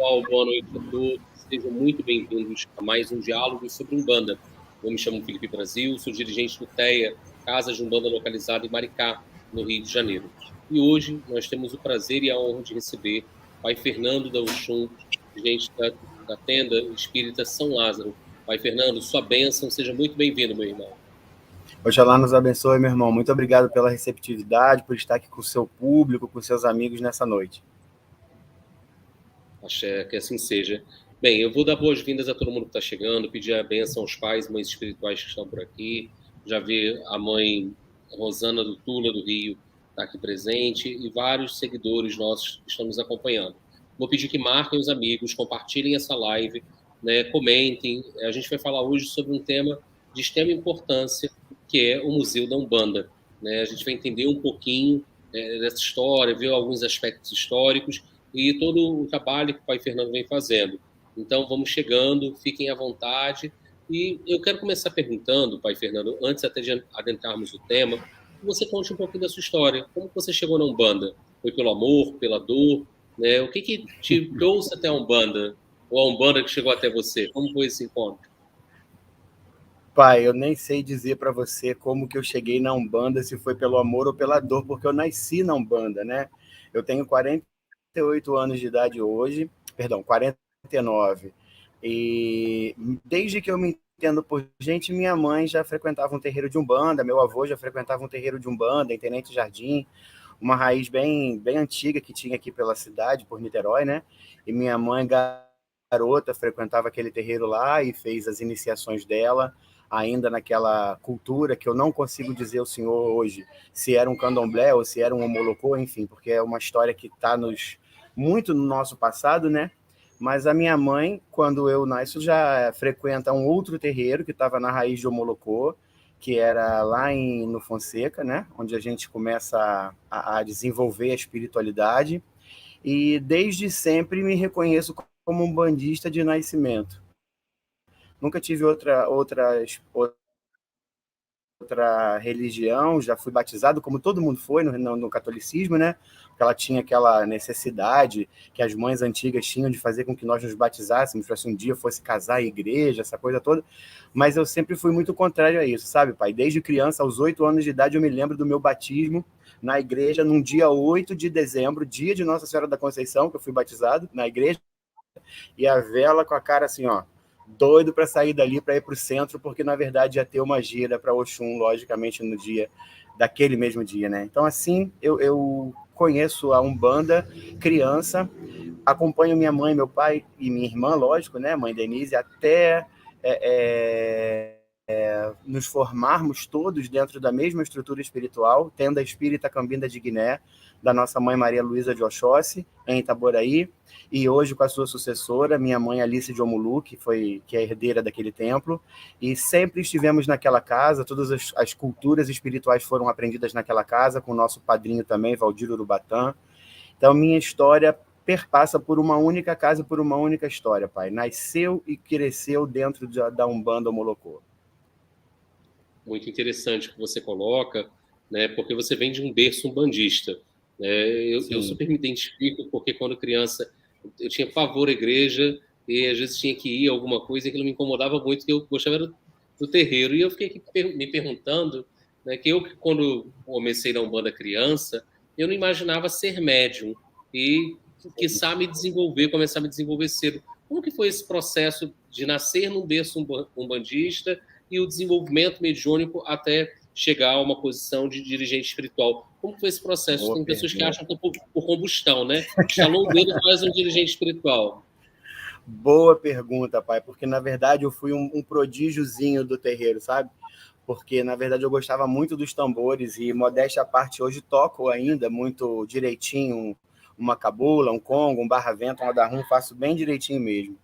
pessoal, boa noite a todos. Sejam muito bem-vindos a mais um diálogo sobre Umbanda. Eu me chamo Felipe Brasil, sou dirigente do TEA, Casa de Umbanda localizada em Maricá, no Rio de Janeiro. E hoje nós temos o prazer e a honra de receber Pai Fernando da Oxum, dirigente da tenda espírita São Lázaro. Pai Fernando, sua bênção, seja muito bem-vindo, meu irmão. Oxalá nos abençoe, meu irmão. Muito obrigado pela receptividade, por estar aqui com o seu público, com seus amigos nessa noite. Axé, que assim seja. Bem, eu vou dar boas-vindas a todo mundo que está chegando, pedir a bênção aos pais, mães espirituais que estão por aqui. Já vi a mãe Rosana do Tula, do Rio, está aqui presente, e vários seguidores nossos que estão nos acompanhando. Vou pedir que marquem os amigos, compartilhem essa live, né, comentem. A gente vai falar hoje sobre um tema de extrema importância, que é o Museu da Umbanda. Né? A gente vai entender um pouquinho dessa história, ver alguns aspectos históricos, e todo o trabalho que o Pai Fernando vem fazendo. Então, vamos chegando, fiquem à vontade. E eu quero começar perguntando, Pai Fernando, antes até de adentrarmos o tema, que você conte um pouquinho da sua história. Como você chegou na Umbanda? Foi pelo amor, pela dor? Né? O que te trouxe até a Umbanda? Ou a Umbanda que chegou até você? Como foi esse encontro? Pai, eu nem sei dizer para você como que eu cheguei na Umbanda, se foi pelo amor ou pela dor, porque eu nasci na Umbanda, né? Eu tenho 48 anos de idade hoje, perdão, 49. E desde que eu me entendo por gente, minha mãe já frequentava um terreiro de Umbanda, meu avô já frequentava um terreiro de Umbanda, em Tenente Jardim, uma raiz bem antiga que tinha aqui pela cidade, por Niterói, né? E minha mãe, garota, frequentava aquele terreiro lá e fez as iniciações dela, ainda naquela cultura que eu não consigo dizer ao senhor hoje se era um candomblé ou se era um homolocô, enfim, porque é uma história que está muito no nosso passado, né? Mas a minha mãe, quando eu nasço, já frequenta um outro terreiro que estava na raiz de homolocô, que era lá no Fonseca, né? Onde a gente começa a desenvolver a espiritualidade. E desde sempre me reconheço como um bandista de nascimento. Nunca tive outra religião, já fui batizado, como todo mundo foi no catolicismo, né? Porque ela tinha aquela necessidade que as mães antigas tinham de fazer com que nós nos batizássemos, para se um dia fosse casar em igreja, essa coisa toda. Mas eu sempre fui muito contrário a isso, sabe, pai? Desde criança, aos 8 anos de idade, eu me lembro do meu batismo na igreja, num dia 8 de dezembro, dia de Nossa Senhora da Conceição, que eu fui batizado na igreja, e a vela com a cara assim, ó, doido para sair dali para ir para o centro, porque na verdade ia ter uma gira para Oxum, logicamente, no dia daquele mesmo dia, né? Então, assim, eu conheço a Umbanda criança, acompanho minha mãe, meu pai e minha irmã, lógico, né? Mãe Denise, até nos formarmos todos dentro da mesma estrutura espiritual, tenda espírita Cambinda de Guiné, da nossa mãe Maria Luísa de Oxóssi, em Itaboraí, e hoje com a sua sucessora, minha mãe Alice de Omulu, que é a herdeira daquele templo, e sempre estivemos naquela casa, todas as culturas espirituais foram aprendidas naquela casa, com o nosso padrinho também, Valdir Urubatã. Então, minha história perpassa por uma única casa, por uma única história, pai. Nasceu e cresceu dentro da Umbanda Homolocô. Muito interessante o que você coloca, né? Porque você vem de um berço umbandista. Né? Eu super me identifico, porque quando criança eu tinha pavor à igreja e às vezes tinha que ir a alguma coisa e aquilo me incomodava muito, que eu gostava do terreiro. E eu fiquei aqui me perguntando, né, que eu, quando comecei na Umbanda criança, eu não imaginava ser médium e, quiçá, começar a me desenvolver cedo. Como que foi esse processo de nascer num berço umbandista e o desenvolvimento mediúnico até chegar a uma posição de dirigente espiritual? Como foi esse processo? Boa Tem pessoas que pergunta. acham que é por combustão, né? Estalou o dedo e faz um dirigente espiritual. Boa pergunta, pai, porque na verdade eu fui um prodígiozinho do terreiro, sabe? Porque na verdade eu gostava muito dos tambores e, modéstia à parte, hoje toco ainda muito direitinho uma cabula, um congo, um barra-vento, um adarrum, faço bem direitinho mesmo.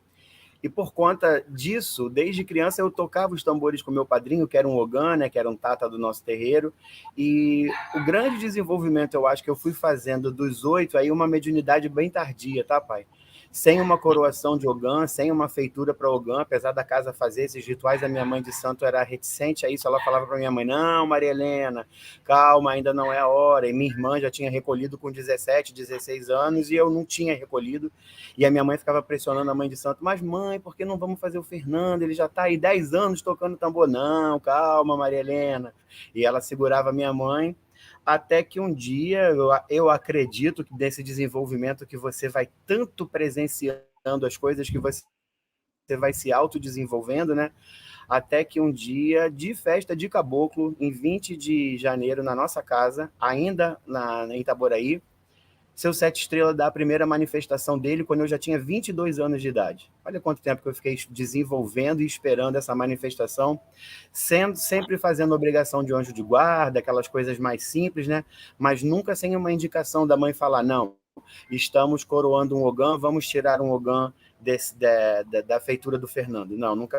E por conta disso, desde criança eu tocava os tambores com meu padrinho, que era um ogã, né, que era um tata do nosso terreiro, e o grande desenvolvimento, eu acho que eu fui fazendo dos 8, aí uma mediunidade bem tardia, tá, pai? sem uma coroação de Ogã, sem uma feitura para Ogã, apesar da casa fazer esses rituais, a minha mãe de santo era reticente a isso, ela falava para minha mãe, não, Maria Helena, calma, ainda não é a hora, e minha irmã já tinha recolhido com 17, 16 anos, e eu não tinha recolhido, e a minha mãe ficava pressionando a mãe de santo, mas mãe, por que não vamos fazer o Fernando? Ele já está aí 10 anos tocando tambor. Não, calma, Maria Helena. E ela segurava a minha mãe, até que um dia, eu acredito que desse desenvolvimento que você vai tanto presenciando as coisas que você vai se autodesenvolvendo, né? Até que um dia, de festa de caboclo, em 20 de janeiro, na nossa casa, ainda em Itaboraí, seu Sete Estrela dá a primeira manifestação dele quando eu já tinha 22 anos de idade. Olha quanto tempo que eu fiquei desenvolvendo e esperando essa manifestação, sempre fazendo obrigação de anjo de guarda, aquelas coisas mais simples, né? Mas nunca sem uma indicação da mãe falar, não, estamos coroando um Ogã, vamos tirar um Ogã da feitura do Fernando. Não, nunca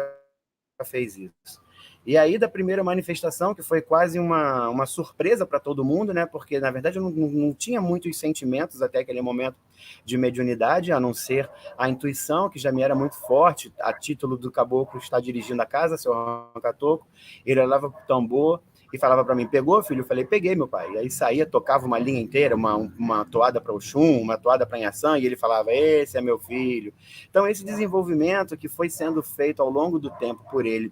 fez isso. E aí, da primeira manifestação, que foi quase uma surpresa para todo mundo, né? Porque, na verdade, eu não tinha muitos sentimentos até aquele momento de mediunidade, a não ser a intuição, que já me era muito forte, a título do caboclo estar dirigindo a casa, seu Rancatoco. Ele olhava para o tambor e falava para mim, pegou, filho? Eu falei, peguei, meu pai. E aí saía, tocava uma linha inteira, uma toada para Oxum, uma toada para Inhaçã, e ele falava, esse é meu filho. Então, esse desenvolvimento que foi sendo feito ao longo do tempo por ele,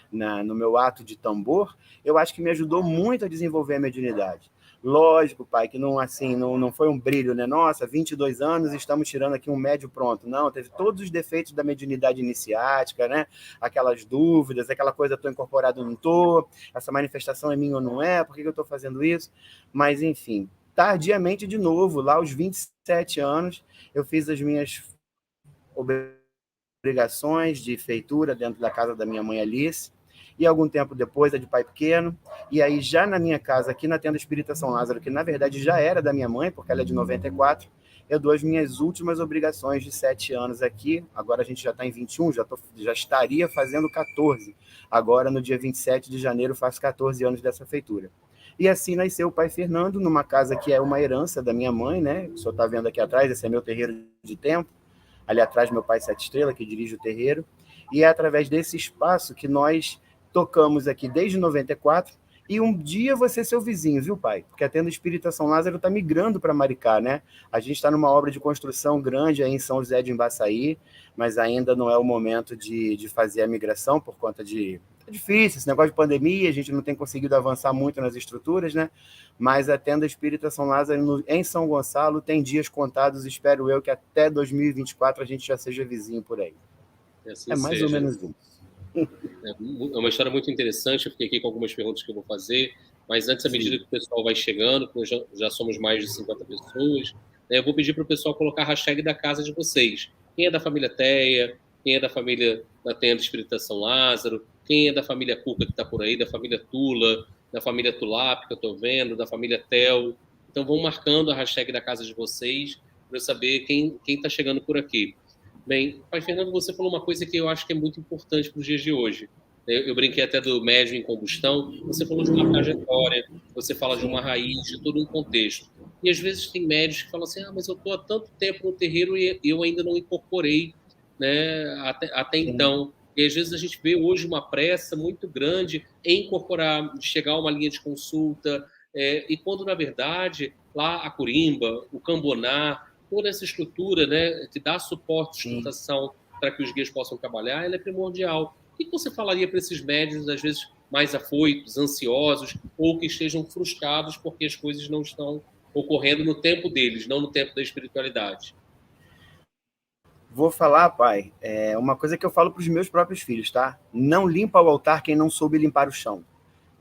no meu ato de tambor, eu acho que me ajudou muito a desenvolver a mediunidade. Lógico, pai, que não foi um brilho, né? Nossa, 22 anos, estamos tirando aqui um médio pronto. Não, teve todos os defeitos da mediunidade iniciática, né? Aquelas dúvidas, aquela coisa, estou incorporado ou não estou, essa manifestação é minha ou não é, por que eu estou fazendo isso? Mas, enfim, tardiamente, de novo, lá aos 27 anos, eu fiz as minhas obrigações de feitura dentro da casa da minha mãe Alice, e algum tempo depois a de pai pequeno, e aí já na minha casa, aqui na Tenda Espírita São Lázaro, que na verdade já era da minha mãe, porque ela é de 94, eu dou as minhas últimas obrigações de 7 anos aqui, agora a gente já está em 21, já estaria fazendo 14, agora no dia 27 de janeiro faço 14 anos dessa feitura. E assim nasceu o pai Fernando, numa casa que é uma herança da minha mãe, né? O senhor está vendo aqui atrás, esse é meu terreiro de tempo, ali atrás meu pai Sete Estrela, que dirige o terreiro, e é através desse espaço que nós tocamos aqui desde 94, e um dia você é seu vizinho, viu, pai? Porque a Tenda Espírita São Lázaro está migrando para Maricá, né? A gente está numa obra de construção grande aí em São José de Embaçaí, mas ainda não é o momento de fazer a migração por conta de... É difícil, esse negócio de pandemia, a gente não tem conseguido avançar muito nas estruturas, né? Mas a Tenda Espírita São Lázaro em São Gonçalo tem dias contados, espero eu que até 2024 a gente já seja vizinho por aí. Assim é mais seja. Ou menos isso. É uma história muito interessante, eu fiquei aqui com algumas perguntas que eu vou fazer, mas antes, à medida que o pessoal vai chegando, porque já somos mais de 50 pessoas, né, eu vou pedir para o pessoal colocar a hashtag da casa de vocês. Quem é da família Teia, quem é da família da Tenda Espírita São Lázaro, quem é da família Cuca que está por aí, da família Tula, da família Tulap que eu estou vendo, da família Tel. Então vão marcando a hashtag da casa de vocês para eu saber quem está chegando por aqui. Bem, pai Fernando, você falou uma coisa que eu acho que é muito importante para os dias de hoje. Eu brinquei até do médium em combustão. Você falou de uma trajetória, você fala de uma raiz, de todo um contexto. E às vezes tem médios que falam assim, mas eu estou há tanto tempo no terreiro e eu ainda não incorporei, né, até então. E às vezes a gente vê hoje uma pressa muito grande em incorporar, de chegar a uma linha de consulta, e quando, na verdade, lá a Corimba, o Camboná, toda essa estrutura, né, que dá suporte, sustentação para que os guias possam trabalhar, ela é primordial. O que você falaria para esses médios, às vezes, mais afoitos, ansiosos, ou que estejam frustrados porque as coisas não estão ocorrendo no tempo deles, não no tempo da espiritualidade? Vou falar, pai, uma coisa que eu falo para os meus próprios filhos, tá? Não limpa o altar quem não soube limpar o chão.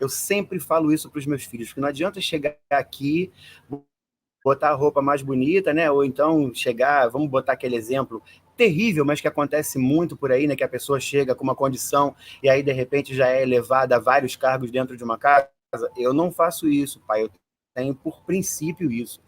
Eu sempre falo isso para os meus filhos, porque não adianta chegar aqui, botar a roupa mais bonita, né? Ou então chegar, vamos botar aquele exemplo terrível, mas que acontece muito por aí, né? Que a pessoa chega com uma condição e aí, de repente, já é elevada a vários cargos dentro de uma casa. Eu não faço isso, pai. Eu tenho por princípio isso.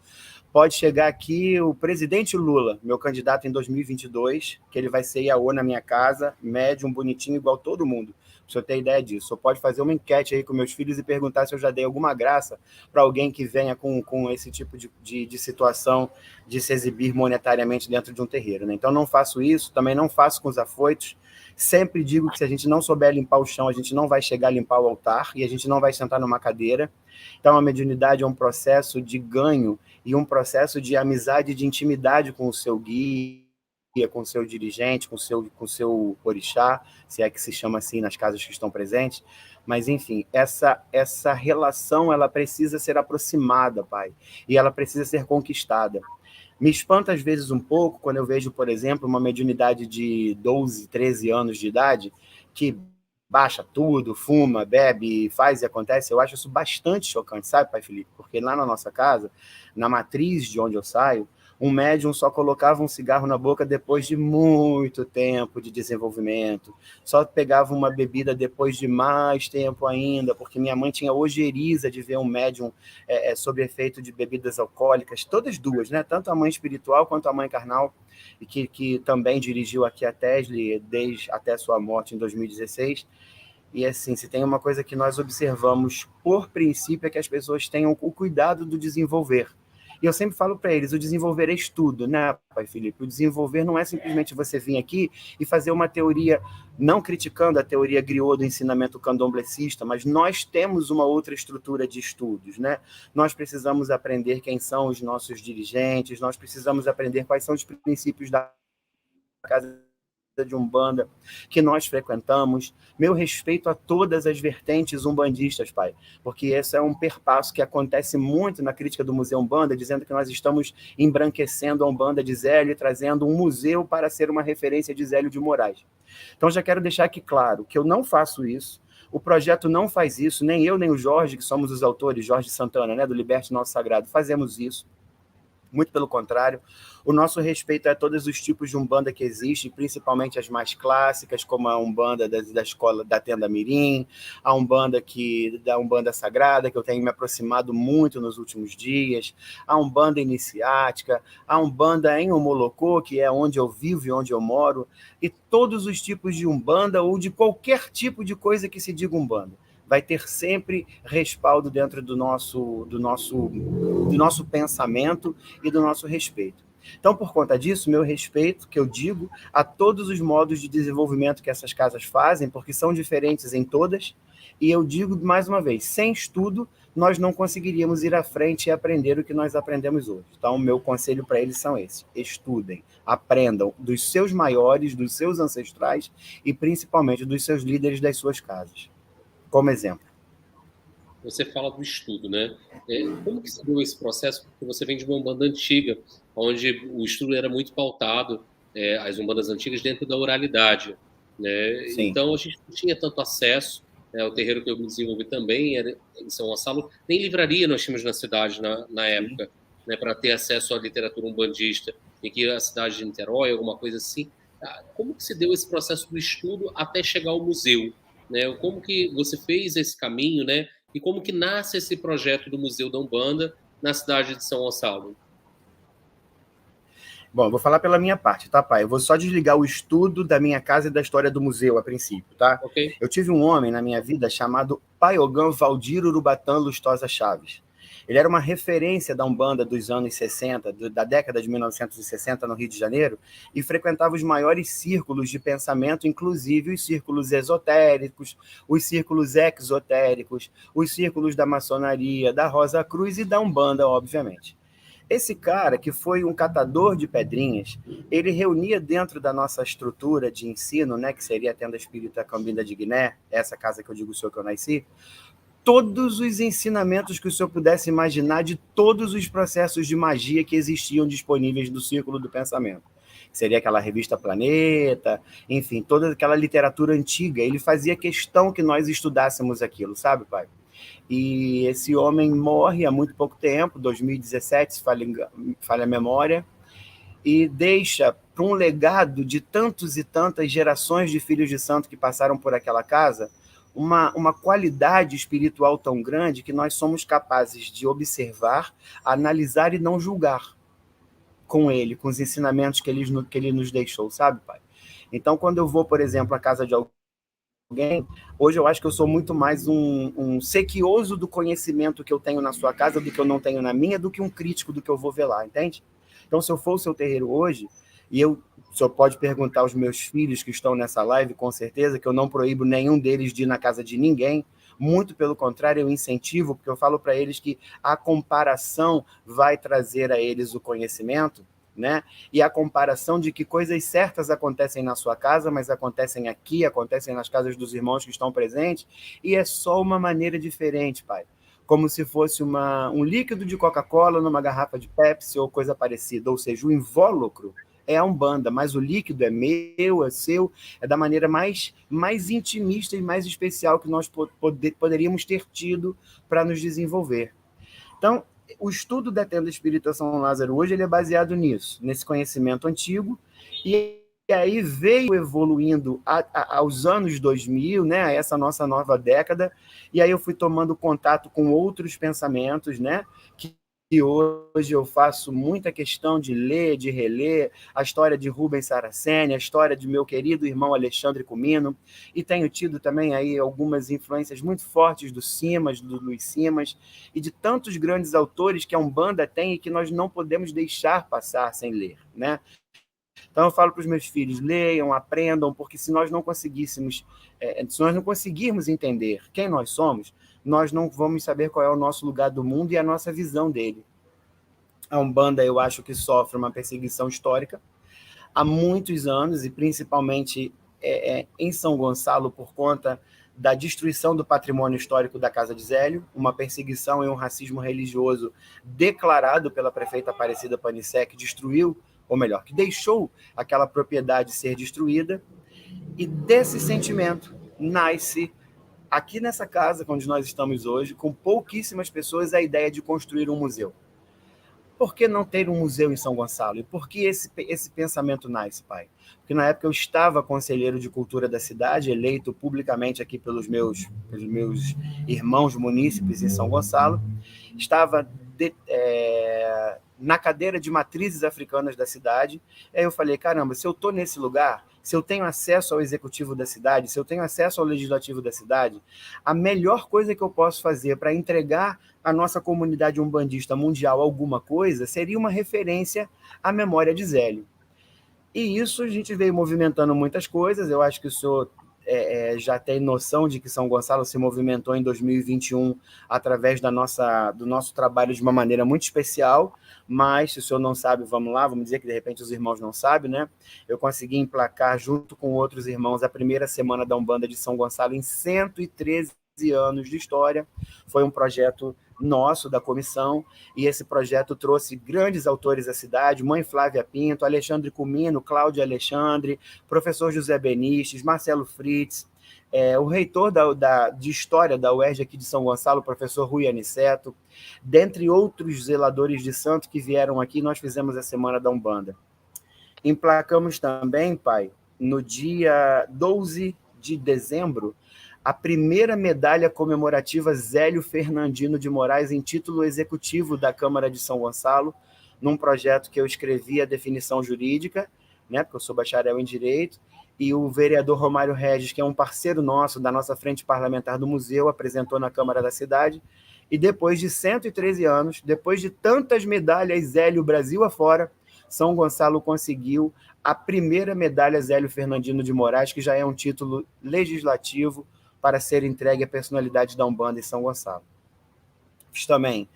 Pode chegar aqui o presidente Lula, meu candidato em 2022, que ele vai ser IAO na minha casa, médium, bonitinho, igual todo mundo. o senhor ter ideia disso. O senhor pode fazer uma enquete aí com meus filhos e perguntar se eu já dei alguma graça para alguém que venha com esse tipo de situação de se exibir monetariamente dentro de um terreiro, né? Então, não faço isso, também não faço com os afoitos. Sempre digo que se a gente não souber limpar o chão, a gente não vai chegar a limpar o altar e a gente não vai sentar numa cadeira. Então, a mediunidade é um processo de ganho e um processo de amizade, de intimidade com o seu guia, com o seu dirigente, com o seu orixá, se é que se chama assim nas casas que estão presentes. Mas, enfim, essa relação ela precisa ser aproximada, pai, e ela precisa ser conquistada. Me espanta às vezes um pouco quando eu vejo, por exemplo, uma mediunidade de 12, 13 anos de idade que baixa tudo, fuma, bebe, faz e acontece. Eu acho isso bastante chocante, sabe, pai Felipe? Porque lá na nossa casa, na matriz de onde eu saio, um médium só colocava um cigarro na boca depois de muito tempo de desenvolvimento, só pegava uma bebida depois de mais tempo ainda, porque minha mãe tinha ojeriza de ver um médium sob efeito de bebidas alcoólicas, todas duas, né? Tanto a mãe espiritual quanto a mãe carnal, e que também dirigiu aqui a Tesli desde até sua morte em 2016. E assim, se tem uma coisa que nós observamos por princípio é que as pessoas tenham o cuidado do desenvolver. E eu sempre falo para eles, o desenvolver é estudo, né, pai Felipe? O desenvolver não é simplesmente você vir aqui e fazer uma teoria, não criticando a teoria griot do ensinamento candomblecista, mas nós temos uma outra estrutura de estudos, né? Nós precisamos aprender quem são os nossos dirigentes, nós precisamos aprender quais são os princípios da casa de Umbanda que nós frequentamos. Meu respeito a todas as vertentes umbandistas, pai, porque esse é um perpasso que acontece muito na crítica do Museu Umbanda, dizendo que nós estamos embranquecendo a Umbanda de Zélio e trazendo um museu para ser uma referência de Zélio de Moraes. Então, já quero deixar aqui claro que eu não faço isso, o projeto não faz isso, nem eu, nem o Jorge, que somos os autores, Jorge Santana, né, do Liberte Nosso Sagrado, fazemos isso. Muito pelo contrário, o nosso respeito é a todos os tipos de Umbanda que existem, principalmente as mais clássicas, como a Umbanda da escola da Tenda Mirim, a Umbanda da Umbanda Sagrada, que eu tenho me aproximado muito nos últimos dias, a Umbanda Iniciática, a Umbanda em Omolocô, que é onde eu vivo e onde eu moro, e todos os tipos de Umbanda ou de qualquer tipo de coisa que se diga Umbanda. Vai ter sempre respaldo dentro do nosso pensamento e do nosso respeito. Então, por conta disso, meu respeito, que eu digo, a todos os modos de desenvolvimento que essas casas fazem, porque são diferentes em todas, e eu digo mais uma vez, sem estudo, nós não conseguiríamos ir à frente e aprender o que nós aprendemos hoje. Então, o meu conselho para eles são esses: estudem, aprendam dos seus maiores, dos seus ancestrais e principalmente dos seus líderes das suas casas. Como exemplo. Você fala do estudo, né? Como que se deu esse processo? Porque você vem de uma Umbanda antiga, onde o estudo era muito pautado, as Umbandas antigas, dentro da oralidade, né? Sim. Então, a gente não tinha tanto acesso, né? O terreiro que eu me desenvolvi também era em São Gonçalo. Nem livraria nós tínhamos na cidade, na época, né? Para ter acesso à literatura umbandista, e que a cidade de Niterói, alguma coisa assim. Como que se deu esse processo do estudo até chegar ao museu? Né? Como que você fez esse caminho, né? E como que nasce esse projeto do Museu da Umbanda na cidade de São Gonçalo? Bom, eu vou falar pela minha parte, tá, pai? Eu vou só desligar o estudo da minha casa e da história do museu, a princípio, tá? Ok. Eu tive um homem na minha vida chamado Paiogan Valdir Urubatã Lustosa Chaves. Ele era uma referência da Umbanda dos anos 60, da década de 1960 no Rio de Janeiro, e frequentava os maiores círculos de pensamento, inclusive os círculos esotéricos, os círculos exotéricos, os círculos da maçonaria, da Rosa Cruz e da Umbanda, obviamente. Esse cara, que foi um catador de pedrinhas, ele reunia dentro da nossa estrutura de ensino, né, que seria a Tenda Espírita Cambinda de Guiné, essa casa que eu digo o senhor que eu nasci, todos os ensinamentos que o senhor pudesse imaginar de todos os processos de magia que existiam disponíveis no Círculo do Pensamento. Seria aquela revista Planeta, enfim, toda aquela literatura antiga. Ele fazia questão que nós estudássemos aquilo, sabe, pai? E esse homem morre há muito pouco tempo, 2017, se falha a memória, e deixa para um legado de tantos e tantas gerações de filhos de santo que passaram por aquela casa, uma qualidade espiritual tão grande que nós somos capazes de observar, analisar e não julgar com ele, com os ensinamentos que ele nos deixou, sabe, pai? Então, quando eu vou, por exemplo, à casa de alguém, hoje eu acho que eu sou muito mais um sequioso do conhecimento que eu tenho na sua casa do que eu não tenho na minha, do que um crítico do que eu vou ver lá, entende? Então, se eu for o seu terreiro hoje, e o senhor pode perguntar aos meus filhos que estão nessa live, com certeza, que eu não proíbo nenhum deles de ir na casa de ninguém, muito pelo contrário, eu incentivo, porque eu falo para eles que a comparação vai trazer a eles o conhecimento, né? E a comparação de que coisas certas acontecem na sua casa, mas acontecem aqui, acontecem nas casas dos irmãos que estão presentes, e é só uma maneira diferente, pai. Como se fosse um líquido de Coca-Cola numa garrafa de Pepsi ou coisa parecida, ou seja, o invólucro é a Umbanda, mas o líquido é meu, é seu, é da maneira mais intimista e mais especial que nós poderíamos ter tido para nos desenvolver. Então, o estudo da tenda espírita São Lázaro hoje ele é baseado nisso, nesse conhecimento antigo, e aí veio evoluindo aos anos 2000, né, essa nossa nova década, e aí eu fui tomando contato com outros pensamentos, né, que hoje eu faço muita questão de ler, de reler, a história de Rubens Saraceni, a história de meu querido irmão Alexandre Comino, e tenho tido também aí algumas influências muito fortes do Simas, do Luiz Simas, e de tantos grandes autores que a Umbanda tem e que nós não podemos deixar passar sem ler, né? Então eu falo para os meus filhos, leiam, aprendam, porque se nós não conseguirmos entender quem nós somos, nós não vamos saber qual é o nosso lugar do mundo e a nossa visão dele. A Umbanda, eu acho que sofre uma perseguição histórica há muitos anos, e principalmente em São Gonçalo, por conta da destruição do patrimônio histórico da Casa de Zélio, uma perseguição e um racismo religioso declarado pela prefeita Aparecida Panissé, que destruiu, ou melhor, que deixou aquela propriedade ser destruída, e desse sentimento nasce, aqui nessa casa onde nós estamos hoje, com pouquíssimas pessoas, a ideia de construir um museu. Por que não ter um museu em São Gonçalo? E por que esse pensamento nasce, pai? Porque na época eu estava conselheiro de cultura da cidade, eleito publicamente aqui pelos meus irmãos munícipes em São Gonçalo, estava na cadeira de matrizes africanas da cidade. Aí eu falei, caramba, se eu estou nesse lugar, se eu tenho acesso ao executivo da cidade, se eu tenho acesso ao legislativo da cidade, a melhor coisa que eu posso fazer para entregar à nossa comunidade umbandista mundial alguma coisa seria uma referência à memória de Zélio. E isso a gente veio movimentando muitas coisas. Eu acho que o senhor já tem noção de que São Gonçalo se movimentou em 2021 através do nosso trabalho de uma maneira muito especial, mas se o senhor não sabe, vamos lá, vamos dizer que de repente os irmãos não sabem, né? Eu consegui emplacar junto com outros irmãos a primeira semana da Umbanda de São Gonçalo em 113 anos de história. Foi um projeto nosso, da comissão, e esse projeto trouxe grandes autores da cidade, Mãe Flávia Pinto, Alexandre Comino, Cláudia Alexandre, professor José Benistes, Marcelo Fritz, o reitor de História da UERJ aqui de São Gonçalo, professor Rui Aniceto, dentre outros zeladores de santo que vieram aqui, nós fizemos a Semana da Umbanda. Emplacamos também, pai, no dia 12 de dezembro, a primeira medalha comemorativa Zélio Fernandino de Moraes em título executivo da Câmara de São Gonçalo, num projeto que eu escrevi a definição jurídica, né, porque eu sou bacharel em Direito, e o vereador Romário Regis, que é um parceiro nosso, da nossa frente parlamentar do museu, apresentou na Câmara da cidade, e depois de 113 anos, depois de tantas medalhas Zélio Brasil afora, São Gonçalo conseguiu a primeira medalha Zélio Fernandino de Moraes, que já é um título legislativo para ser entregue à personalidade da Umbanda em São Gonçalo. Fiz também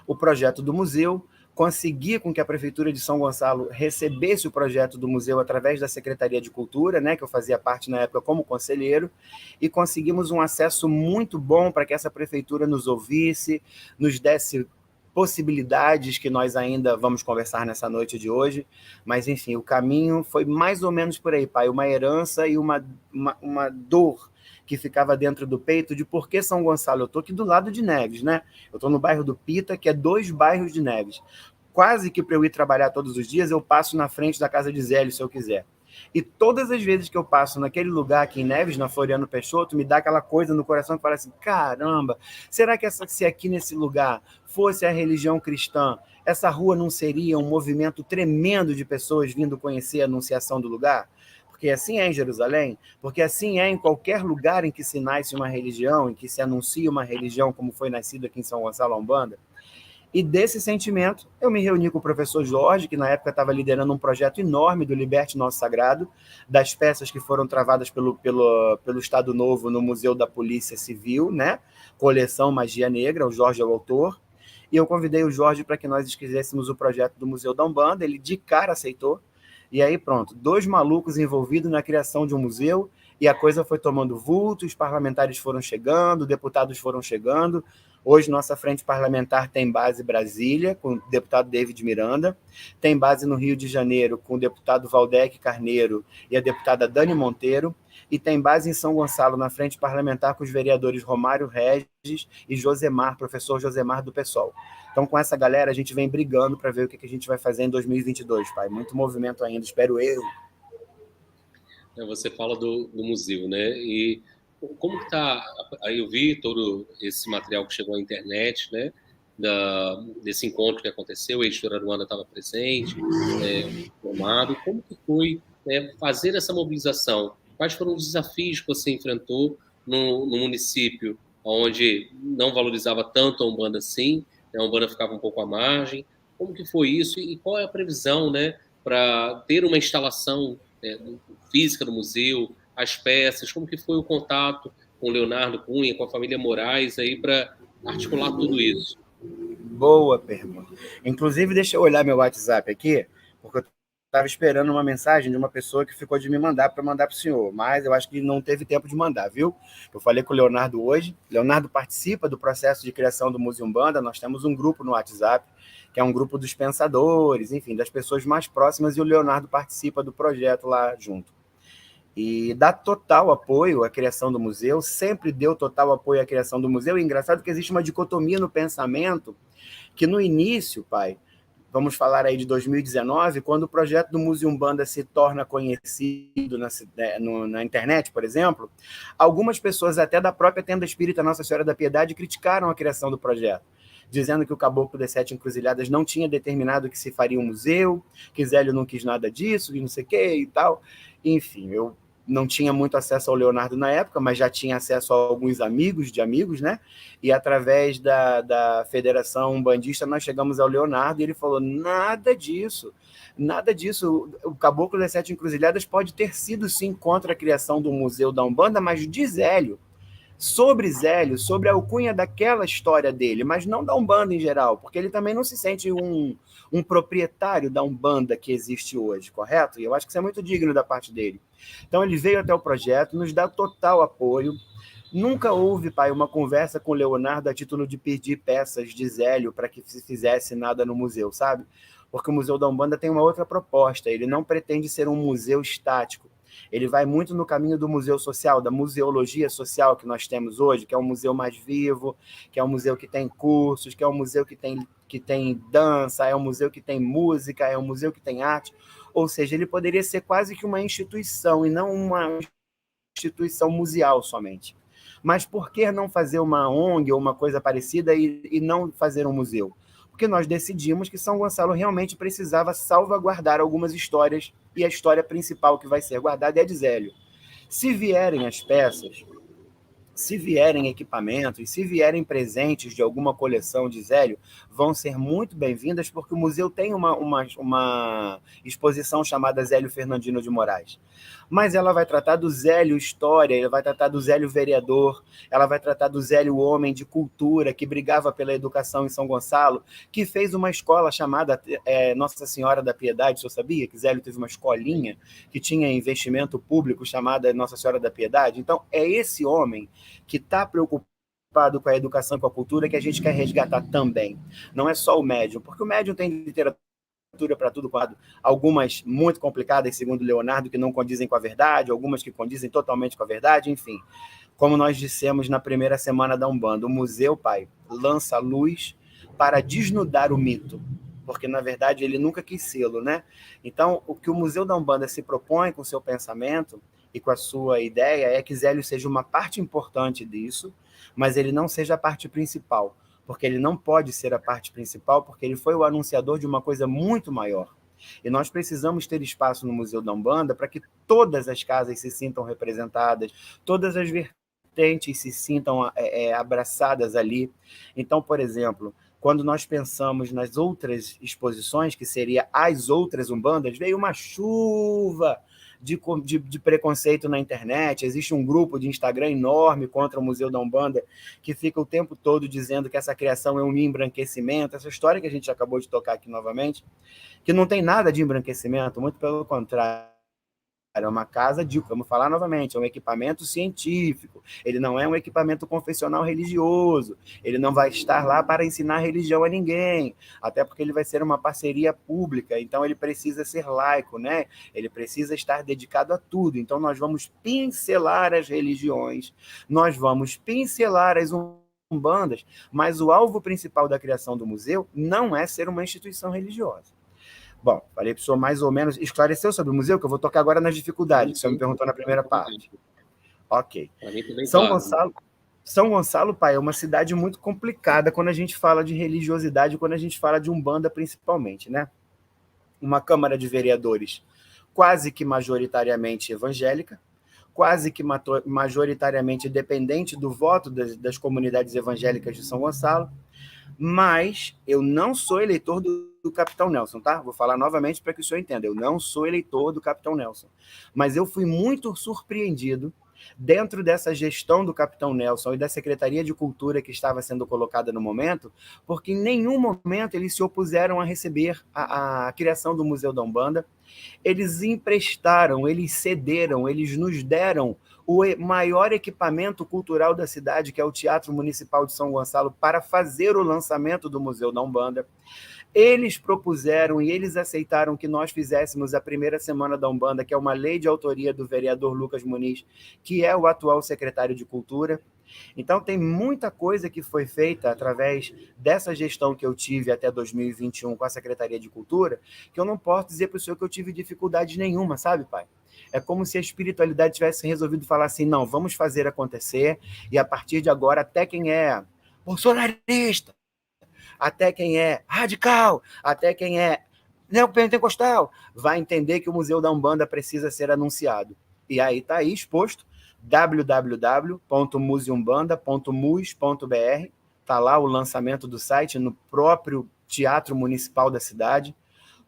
o projeto do museu, consegui com que a Prefeitura de São Gonçalo recebesse o projeto do museu através da Secretaria de Cultura, né, que eu fazia parte na época como conselheiro, e conseguimos um acesso muito bom para que essa Prefeitura nos ouvisse, nos desse possibilidades que nós ainda vamos conversar nessa noite de hoje, mas enfim, o caminho foi mais ou menos por aí, pai, uma herança e uma dor que ficava dentro do peito de por que São Gonçalo. Eu estou aqui do lado de Neves, né? Eu estou no bairro do Pita, que é 2 bairros de Neves. Quase que para eu ir trabalhar todos os dias, eu passo na frente da casa de Zélio, se eu quiser. E todas as vezes que eu passo naquele lugar aqui em Neves, na Floriano Peixoto, me dá aquela coisa no coração que fala assim, caramba, será que se aqui nesse lugar fosse a religião cristã, essa rua não seria um movimento tremendo de pessoas vindo conhecer a anunciação do lugar? porque assim é em Jerusalém, porque assim é em qualquer lugar em que se nasce uma religião, em que se anuncia uma religião, como foi nascido aqui em São Gonçalo, a Umbanda. E desse sentimento, eu me reuni com o professor Jorge, que na época estava liderando um projeto enorme do Liberte Nosso Sagrado, das peças que foram travadas pelo Estado Novo no Museu da Polícia Civil, né? Coleção Magia Negra, o Jorge é o autor. E eu convidei o Jorge para que nós escrevêssemos o projeto do Museu da Umbanda, ele de cara aceitou. E aí pronto, 2 malucos envolvidos na criação de um museu, e a coisa foi tomando vulto, os parlamentares foram chegando, deputados foram chegando. Hoje, nossa frente parlamentar tem base em Brasília, com o deputado David Miranda, tem base no Rio de Janeiro, com o deputado Valdec Carneiro e a deputada Dani Monteiro, e tem base em São Gonçalo, na frente parlamentar, com os vereadores Romário Regis e Josemar, professor Josemar do PSOL. Então, com essa galera, a gente vem brigando para ver o que a gente vai fazer em 2022, pai. Muito movimento ainda, espero eu. Você fala do museu, né? E como que tá? Aí eu vi todo esse material que chegou à internet, né? Desse encontro que aconteceu, a editora Aruanda estava presente, formado. Como que foi, né, fazer essa mobilização? Quais foram os desafios que você enfrentou no município, onde não valorizava tanto a Umbanda assim, né? A Umbanda ficava um pouco à margem. Como que foi isso e qual é a previsão, né, para ter uma instalação, né, física do museu, as peças, como que foi o contato com o Leonardo Cunha, com a família Moraes aí para articular tudo isso? Boa pergunta. Inclusive, deixa eu olhar meu WhatsApp aqui, porque eu estava esperando uma mensagem de uma pessoa que ficou de me mandar para mandar para o senhor, mas eu acho que não teve tempo de mandar, viu? Eu falei com o Leonardo hoje. Leonardo participa do processo de criação do Museu Umbanda. Nós temos um grupo no WhatsApp, que é um grupo dos pensadores, enfim, das pessoas mais próximas, e o Leonardo participa do projeto lá junto. E dá total apoio à criação do museu, sempre deu total apoio à criação do museu. E engraçado que existe uma dicotomia no pensamento, que no início, pai, vamos falar aí de 2019, quando o projeto do Museu Umbanda se torna conhecido na internet, por exemplo, algumas pessoas até da própria tenda espírita Nossa Senhora da Piedade criticaram a criação do projeto, dizendo que o Caboclo das Sete Encruzilhadas não tinha determinado que se faria um museu, que Zélio não quis nada disso, e não sei o que e tal. Enfim, eu não tinha muito acesso ao Leonardo na época, mas já tinha acesso a alguns amigos de amigos, né? E através da Federação Umbandista nós chegamos ao Leonardo e ele falou, nada disso. O Caboclo das Sete Encruzilhadas pode ter sido, sim, contra a criação do Museu da Umbanda, mas de Zélio, sobre a alcunha daquela história dele, mas não da Umbanda em geral, porque ele também não se sente um proprietário da Umbanda que existe hoje, correto? E eu acho que isso é muito digno da parte dele. Então ele veio até o projeto, nos dá total apoio. Nunca houve, pai, uma conversa com o Leonardo a título de pedir peças de Zélio para que se fizesse nada no museu, sabe? Porque o Museu da Umbanda tem uma outra proposta, ele não pretende ser um museu estático. Ele vai muito no caminho do museu social, da museologia social que nós temos hoje, que é um museu mais vivo, que é um museu que tem cursos, que é um museu que tem dança, é um museu que tem música, é um museu que tem arte. Ou seja, ele poderia ser quase que uma instituição e não uma instituição museal somente. Mas por que não fazer uma ONG ou uma coisa parecida e não fazer um museu? Porque nós decidimos que São Gonçalo realmente precisava salvaguardar algumas histórias, e a história principal que vai ser guardada é a de Zélio. Se vierem as peças, se vierem equipamentos, se vierem presentes de alguma coleção de Zélio, vão ser muito bem-vindas, porque o museu tem uma exposição chamada Zélio Fernandino de Moraes. Mas ela vai tratar do Zélio história, ela vai tratar do Zélio vereador, ela vai tratar do Zélio homem de cultura, que brigava pela educação em São Gonçalo, que fez uma escola chamada Nossa Senhora da Piedade. Você sabia que Zélio teve uma escolinha que tinha investimento público chamada Nossa Senhora da Piedade? Então, é esse homem que está preocupado com a educação e com a cultura que a gente quer resgatar também. Não é só o médium, porque o médium tem literatura para tudo quadro, algumas muito complicadas, segundo Leonardo, que não condizem com a verdade, algumas que condizem totalmente com a verdade, enfim. Como nós dissemos na primeira semana da Umbanda, o museu, pai, lança luz para desnudar o mito, porque, na verdade, ele nunca quis sê-lo, né? Então, o que o Museu da Umbanda se propõe com o seu pensamento e com a sua ideia é que Zélio seja uma parte importante disso, mas ele não seja a parte principal, porque ele não pode ser a parte principal, porque ele foi o anunciador de uma coisa muito maior. E nós precisamos ter espaço no Museu da Umbanda para que todas as casas se sintam representadas, todas as vertentes se sintam abraçadas ali. Então, por exemplo, quando nós pensamos nas outras exposições, que seria as outras umbandas, veio uma chuva de preconceito na internet. Existe um grupo de Instagram enorme contra o Museu da Umbanda, que fica o tempo todo dizendo que essa criação é um embranquecimento, essa história que a gente acabou de tocar aqui novamente, que não tem nada de embranquecimento, muito pelo contrário. É uma casa de, vamos falar novamente, é um equipamento científico, ele não é um equipamento confessional religioso, ele não vai estar lá para ensinar religião a ninguém, até porque ele vai ser uma parceria pública, então ele precisa ser laico, né? Ele precisa estar dedicado a tudo, então nós vamos pincelar as religiões, nós vamos pincelar as umbandas, mas o alvo principal da criação do museu não é ser uma instituição religiosa. Bom, falei para o senhor mais ou menos, esclareceu sobre o museu, que eu vou tocar agora nas dificuldades, que o senhor me perguntou na primeira parte. Ok. São Gonçalo, pai, é uma cidade muito complicada quando a gente fala de religiosidade, quando a gente fala de umbanda principalmente, né? Uma Câmara de Vereadores quase que majoritariamente evangélica, quase que majoritariamente dependente do voto das comunidades evangélicas de São Gonçalo, mas eu não sou eleitor do Capitão Nelson, tá? Vou falar novamente para que o senhor entenda. Eu não sou eleitor do Capitão Nelson, mas eu fui muito surpreendido dentro dessa gestão do Capitão Nelson e da Secretaria de Cultura que estava sendo colocada no momento, porque em nenhum momento eles se opuseram a receber a criação do Museu da Umbanda. Eles emprestaram, eles cederam, eles nos deram o maior equipamento cultural da cidade, que é o Teatro Municipal de São Gonçalo, para fazer o lançamento do Museu da Umbanda. Eles propuseram e eles aceitaram que nós fizéssemos a primeira semana da Umbanda, que é uma lei de autoria do vereador Lucas Muniz, que é o atual secretário de Cultura. Então, tem muita coisa que foi feita através dessa gestão que eu tive até 2021 com a Secretaria de Cultura, que eu não posso dizer para o senhor que eu tive dificuldade nenhuma, sabe, pai? É como se a espiritualidade tivesse resolvido falar assim, não, vamos fazer acontecer, e a partir de agora, até quem é bolsonarista, até quem é radical, até quem é neopentecostal, vai entender que o Museu da Umbanda precisa ser anunciado. E aí está aí exposto, www.museumbanda.mus.br, está lá o lançamento do site no próprio Teatro Municipal da cidade,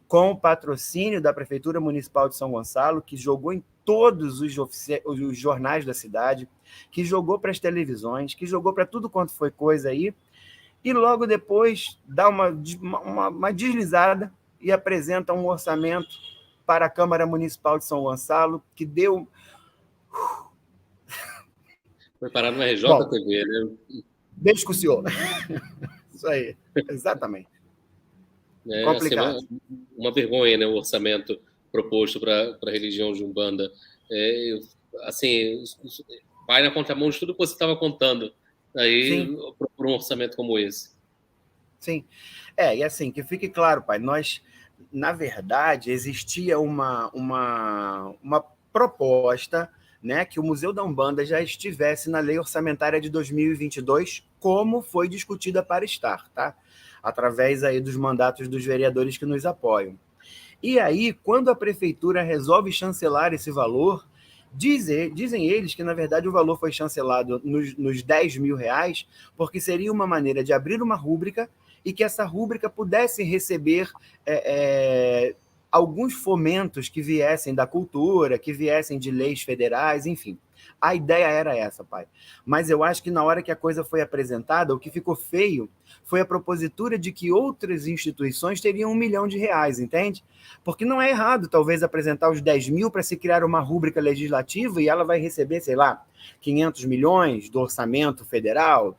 com o patrocínio da Prefeitura Municipal de São Gonçalo, que jogou em todos os jornais da cidade, que jogou para as televisões, que jogou para tudo quanto foi coisa aí, e logo depois dá uma deslizada e apresenta um orçamento para a Câmara Municipal de São Gonçalo, que deu... Foi parar no RJTV, né? Beijo com o senhor. Isso aí, exatamente. Complicado. Assim, uma vergonha, né, o orçamento proposto para a religião de Umbanda. Assim, vai na contramão de tudo que você estava contando aí por um orçamento como esse. Sim. E assim, que fique claro, pai, nós, na verdade, existia uma proposta, né, que o Museu da Umbanda já estivesse na lei orçamentária de 2022, como foi discutida para estar, tá? Através aí dos mandatos dos vereadores que nos apoiam. E aí, quando a prefeitura resolve chancelar esse valor, dizem eles que, na verdade, o valor foi chancelado nos 10 mil reais, porque seria uma maneira de abrir uma rúbrica e que essa rúbrica pudesse receber alguns fomentos que viessem da cultura, que viessem de leis federais, enfim. A ideia era essa, pai. Mas eu acho que na hora que a coisa foi apresentada, o que ficou feio foi a propositura de que outras instituições teriam R$1 milhão, entende? Porque não é errado, talvez, apresentar os 10 mil para se criar uma rúbrica legislativa e ela vai receber, sei lá, 500 milhões do orçamento federal,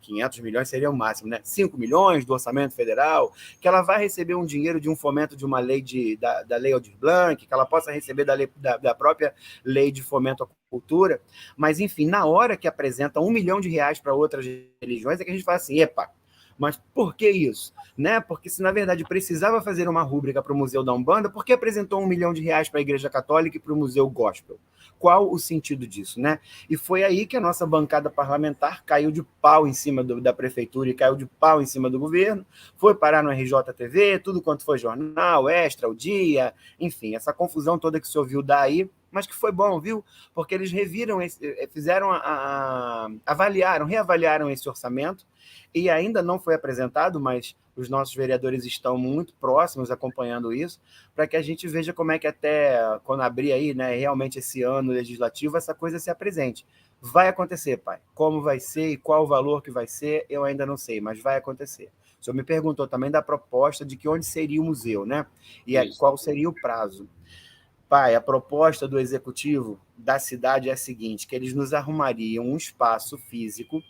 500 milhões seria o máximo, né? 5 milhões do orçamento federal, que ela vai receber um dinheiro de um fomento de uma lei da Lei Aldir Blanc, que ela possa receber da própria lei de fomento à cultura, mas, enfim, na hora que apresenta R$1 milhão para outras religiões, é que a gente fala assim, epa, mas por que isso? Né? Porque se, na verdade, precisava fazer uma rúbrica para o Museu da Umbanda, por que apresentou R$1 milhão para a Igreja Católica e para o Museu Gospel? qual o sentido disso, né? E foi aí que a nossa bancada parlamentar caiu de pau em cima da prefeitura e caiu de pau em cima do governo, foi parar no RJTV, tudo quanto foi jornal, Extra, O Dia, enfim, essa confusão toda que se ouviu daí, mas que foi bom, viu? Porque eles fizeram reavaliaram esse orçamento, e ainda não foi apresentado, mas os nossos vereadores estão muito próximos acompanhando isso, para que a gente veja como é que até quando abrir aí, né, realmente esse ano legislativo, essa coisa se apresente. Vai acontecer, pai. Como vai ser e qual o valor que vai ser, eu ainda não sei, mas vai acontecer. O senhor me perguntou também da proposta de que onde seria o museu, né? E qual seria o prazo. Pai, a proposta do executivo da cidade é a seguinte, que eles nos arrumariam um espaço físico,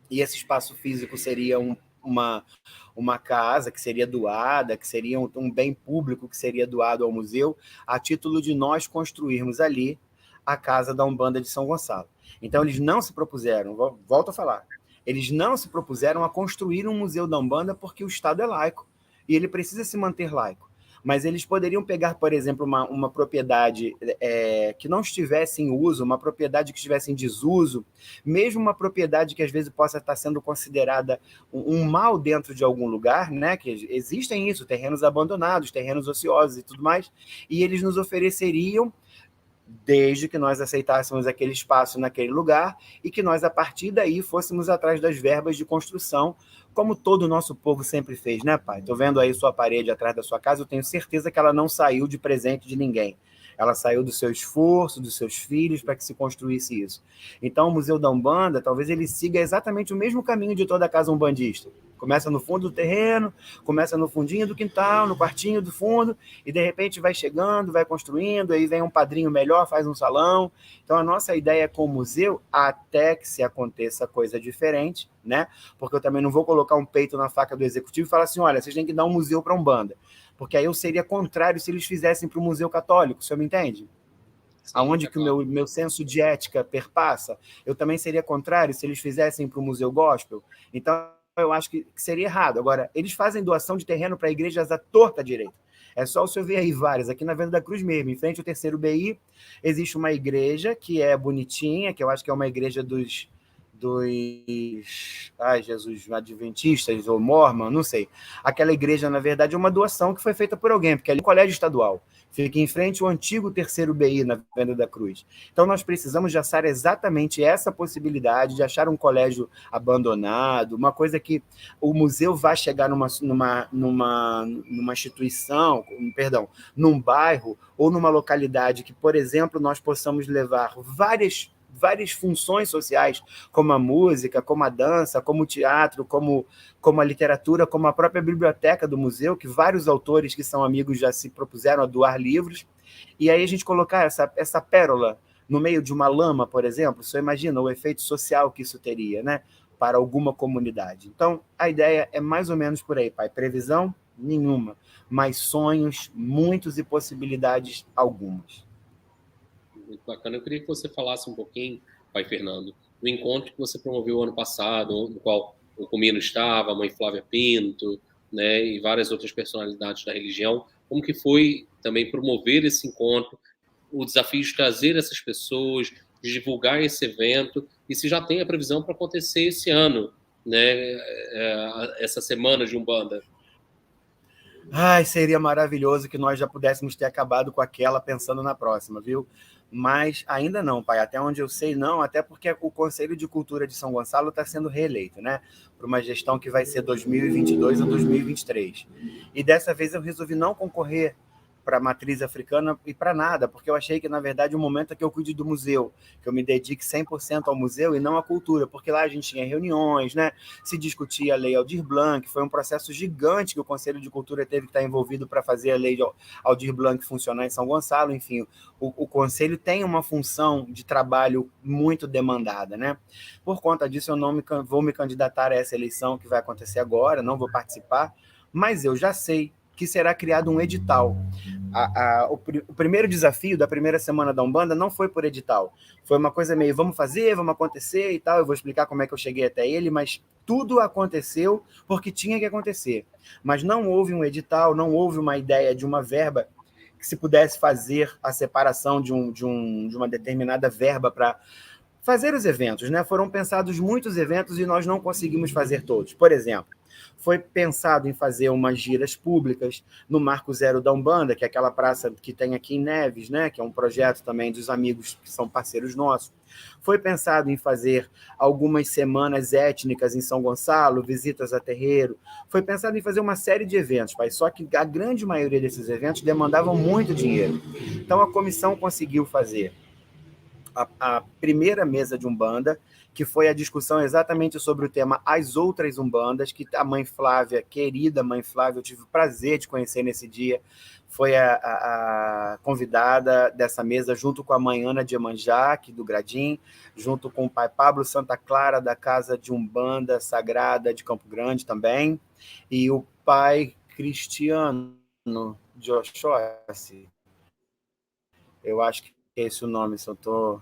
e esse espaço físico seria uma casa que seria doada, que seria um bem público que seria doado ao museu, a título de nós construirmos ali a Casa da Umbanda de São Gonçalo. Então, eles não se propuseram, volto a falar, eles não se propuseram a construir um museu da Umbanda porque o Estado é laico, e ele precisa se manter laico. Mas eles poderiam pegar, por exemplo, uma propriedade que não estivesse em uso, uma propriedade que estivesse em desuso, mesmo uma propriedade que às vezes possa estar sendo considerada um mal dentro de algum lugar, né? Que existem isso, terrenos abandonados, terrenos ociosos e tudo mais, e eles nos ofereceriam, desde que nós aceitássemos aquele espaço naquele lugar e que nós, a partir daí, fôssemos atrás das verbas de construção, como todo o nosso povo sempre fez, né, pai? Estou vendo aí sua parede atrás da sua casa, eu tenho certeza que ela não saiu de presente de ninguém. Ela saiu do seu esforço, dos seus filhos, para que se construísse isso. Então, o Museu da Umbanda, talvez ele siga exatamente o mesmo caminho de toda a casa umbandista. Começa no fundo do terreno, começa no fundinho do quintal, no quartinho do fundo, e de repente vai chegando, vai construindo, aí vem um padrinho melhor, faz um salão. Então, a nossa ideia com o museu, até que se aconteça coisa diferente, né? Porque eu também não vou colocar um peito na faca do executivo e falar assim, olha, vocês têm que dar um museu para a Umbanda. Porque aí eu seria contrário se eles fizessem para o Museu Católico, o senhor me entende? Sim, aonde que o meu senso de ética perpassa, eu também seria contrário se eles fizessem para o Museu Gospel. Então, eu acho que seria errado. Agora, eles fazem doação de terreno para igrejas à torta direita. É só o senhor ver aí várias. Aqui na Venda da Cruz mesmo, em frente ao 3º BI, existe uma igreja que é bonitinha, que eu acho que é uma igreja dos adventistas ou mormon, não sei. Aquela igreja, na verdade, é uma doação que foi feita por alguém, porque ali é um colégio estadual. Fica em frente ao antigo 3º BI na Venda da Cruz. Então, nós precisamos de achar exatamente essa possibilidade de achar um colégio abandonado, uma coisa que o museu vai chegar numa instituição, perdão, num bairro ou numa localidade que, por exemplo, nós possamos levar várias funções sociais, como a música, como a dança, como o teatro, como a literatura, como a própria biblioteca do museu, que vários autores que são amigos já se propuseram a doar livros, e aí a gente colocar essa pérola no meio de uma lama, por exemplo, você imagina o efeito social que isso teria, né, para alguma comunidade. Então, a ideia é mais ou menos por aí, pai. Previsão? Nenhuma. Mas sonhos, muitos, e possibilidades, algumas. Muito bacana. Eu queria que você falasse um pouquinho, pai Fernando, do encontro que você promoveu ano passado, no qual o Comino estava, a mãe Flávia Pinto, né, e várias outras personalidades da religião. Como que foi também promover esse encontro, o desafio de trazer essas pessoas, de divulgar esse evento, e se já tem a previsão para acontecer esse ano, né, essa semana de Umbanda? Ai, seria maravilhoso que nós já pudéssemos ter acabado com aquela pensando na próxima, viu? Mas ainda não, pai. Até onde eu sei, não. Até porque o Conselho de Cultura de São Gonçalo está sendo reeleito, né? Para uma gestão que vai ser 2022 a 2023. E dessa vez eu resolvi não concorrer para a matriz africana e para nada, porque eu achei que, na verdade, o momento é que eu cuide do museu, que eu me dedique 100% ao museu e não à cultura, porque lá a gente tinha reuniões, né? Se discutia a Lei Aldir Blanc, foi um processo gigante que o Conselho de Cultura teve que estar envolvido para fazer a Lei Aldir Blanc funcionar em São Gonçalo, enfim, o Conselho tem uma função de trabalho muito demandada, né? Por conta disso, eu não vou me candidatar a essa eleição que vai acontecer agora, não vou participar, mas eu já sei que será criado um edital. O primeiro desafio da primeira semana da Umbanda não foi por edital. Foi uma coisa meio, vamos fazer, vamos acontecer e tal. Eu vou explicar como é que eu cheguei até ele, mas tudo aconteceu porque tinha que acontecer. Mas não houve um edital, não houve uma ideia de uma verba que se pudesse fazer a separação de uma determinada verba para fazer os eventos, né? Foram pensados muitos eventos e nós não conseguimos fazer todos. Por exemplo, foi pensado em fazer umas giras públicas no Marco Zero da Umbanda, que é aquela praça que tem aqui em Neves, né? Que é um projeto também dos amigos que são parceiros nossos. Foi pensado em fazer algumas semanas étnicas em São Gonçalo, visitas a terreiro. Foi pensado em fazer uma série de eventos, pai. Só que a grande maioria desses eventos demandavam muito dinheiro. Então a comissão conseguiu fazer a primeira mesa de Umbanda, que foi a discussão exatamente sobre o tema As Outras Umbandas, que a mãe Flávia, querida mãe Flávia, eu tive o prazer de conhecer nesse dia, foi a convidada dessa mesa, junto com a mãe Ana de Emanjá, aqui do Gradim, junto com o pai Pablo Santa Clara, da Casa de Umbanda Sagrada de Campo Grande também, e o pai Cristiano de Oxóssi. Eu acho que é esse o nome, se eu estou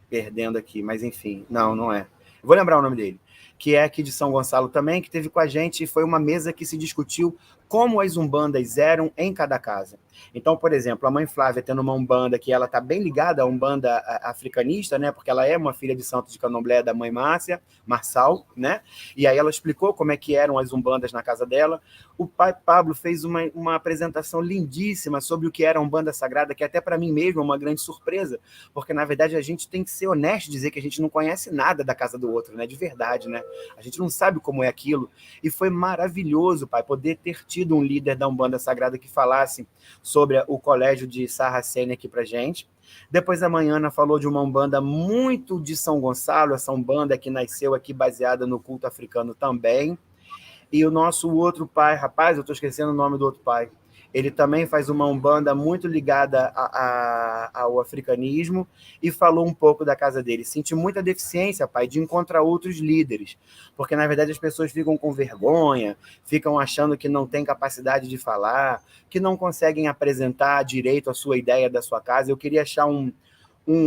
perdendo aqui, mas enfim, não é. Eu vou lembrar o nome dele, que é aqui de São Gonçalo também, que teve com a gente, e foi uma mesa que se discutiu como as umbandas eram em cada casa. Então, por exemplo, a mãe Flávia tendo uma umbanda que ela está bem ligada à umbanda africanista, né? Porque ela é uma filha de santo de candomblé da mãe Márcia, Marçal, né? E aí ela explicou como é que eram as umbandas na casa dela. O pai Pablo fez uma apresentação lindíssima sobre o que era a umbanda sagrada, que até para mim mesmo é uma grande surpresa, porque na verdade a gente tem que ser honesto e dizer que a gente não conhece nada da casa do outro, né? De verdade, né? A gente não sabe como é aquilo. E foi maravilhoso, pai, poder ter tido um líder da umbanda sagrada que falasse sobre o colégio de Sarracene aqui pra gente. Depois a Manhana falou de uma umbanda muito de São Gonçalo, essa umbanda que nasceu aqui baseada no culto africano também. E o nosso outro pai, rapaz, eu estou esquecendo o nome do outro pai, ele também faz uma umbanda muito ligada ao africanismo e falou um pouco da casa dele. Senti muita deficiência, pai, de encontrar outros líderes, porque na verdade as pessoas ficam com vergonha, ficam achando que não tem capacidade de falar, que não conseguem apresentar direito a sua ideia da sua casa. Eu queria achar um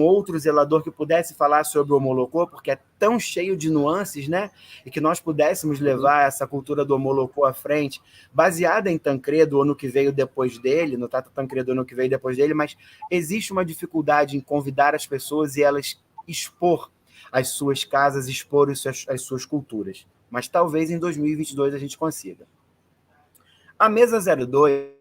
outro zelador que pudesse falar sobre o Homolocô, porque é tão cheio de nuances, né? E que nós pudéssemos levar essa cultura do Homolocô à frente, baseada em Tancredo ou no que veio depois dele, no Tata Tancredo ou no que veio depois dele, mas existe uma dificuldade em convidar as pessoas e elas expor as suas casas, expor as suas culturas. Mas talvez em 2022 a gente consiga. A mesa 02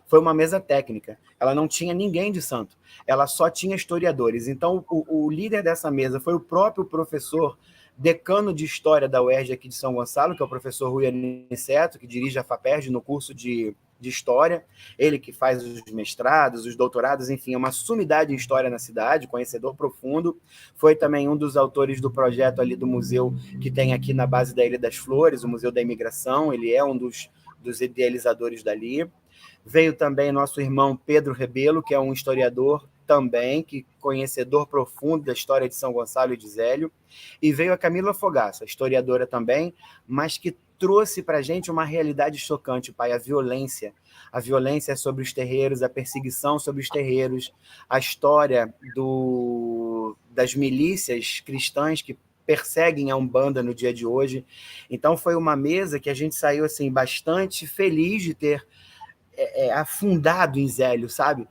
foi uma mesa técnica. Ela não tinha ninguém de santo. Ela só tinha historiadores. Então, o líder dessa mesa foi o próprio professor decano de História da UERJ aqui de São Gonçalo, que é o professor Rui Aniceto, que dirige a FAPERJ no curso de História. Ele que faz os mestrados, os doutorados, enfim, é uma sumidade em História na cidade, conhecedor profundo. Foi também um dos autores do projeto ali do museu que tem aqui na base da Ilha das Flores, o Museu da Imigração. Ele é um dos idealizadores dali. Veio também nosso irmão Pedro Rebelo, que é um historiador também, que conhecedor profundo da história de São Gonçalo e de Zélio. E veio a Camila Fogaça, historiadora também, mas que trouxe para a gente uma realidade chocante, pai, a violência. A violência sobre os terreiros, a perseguição sobre os terreiros, a história das milícias cristãs que perseguem a Umbanda no dia de hoje. Então foi uma mesa que a gente saiu assim bastante feliz de ter afundado em Zélio, sabe?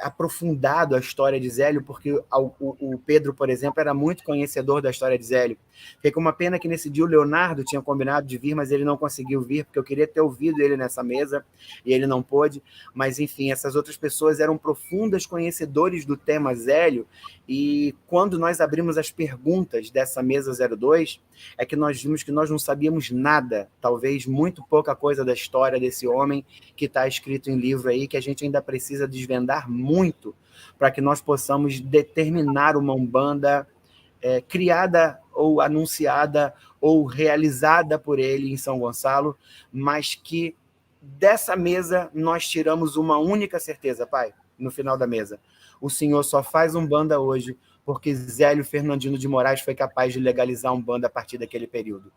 Aprofundado a história de Zélio, porque o Pedro, por exemplo, era muito conhecedor da história de Zélio. Fiquei com uma pena que nesse dia o Leonardo tinha combinado de vir, mas ele não conseguiu vir, porque eu queria ter ouvido ele nessa mesa, e ele não pôde. Mas, enfim, essas outras pessoas eram profundas conhecedores do tema Zélio, e quando nós abrimos as perguntas dessa mesa 02, é que nós vimos que nós não sabíamos nada, talvez muito pouca coisa da história desse homem que está escrito em livro aí, que a gente ainda precisa desvendar muito para que nós possamos determinar uma Umbanda criada ou anunciada ou realizada por ele em São Gonçalo, mas que dessa mesa nós tiramos uma única certeza, pai, no final da mesa. O senhor só faz Umbanda hoje porque Zélio Fernandino de Moraes foi capaz de legalizar Umbanda a partir daquele período.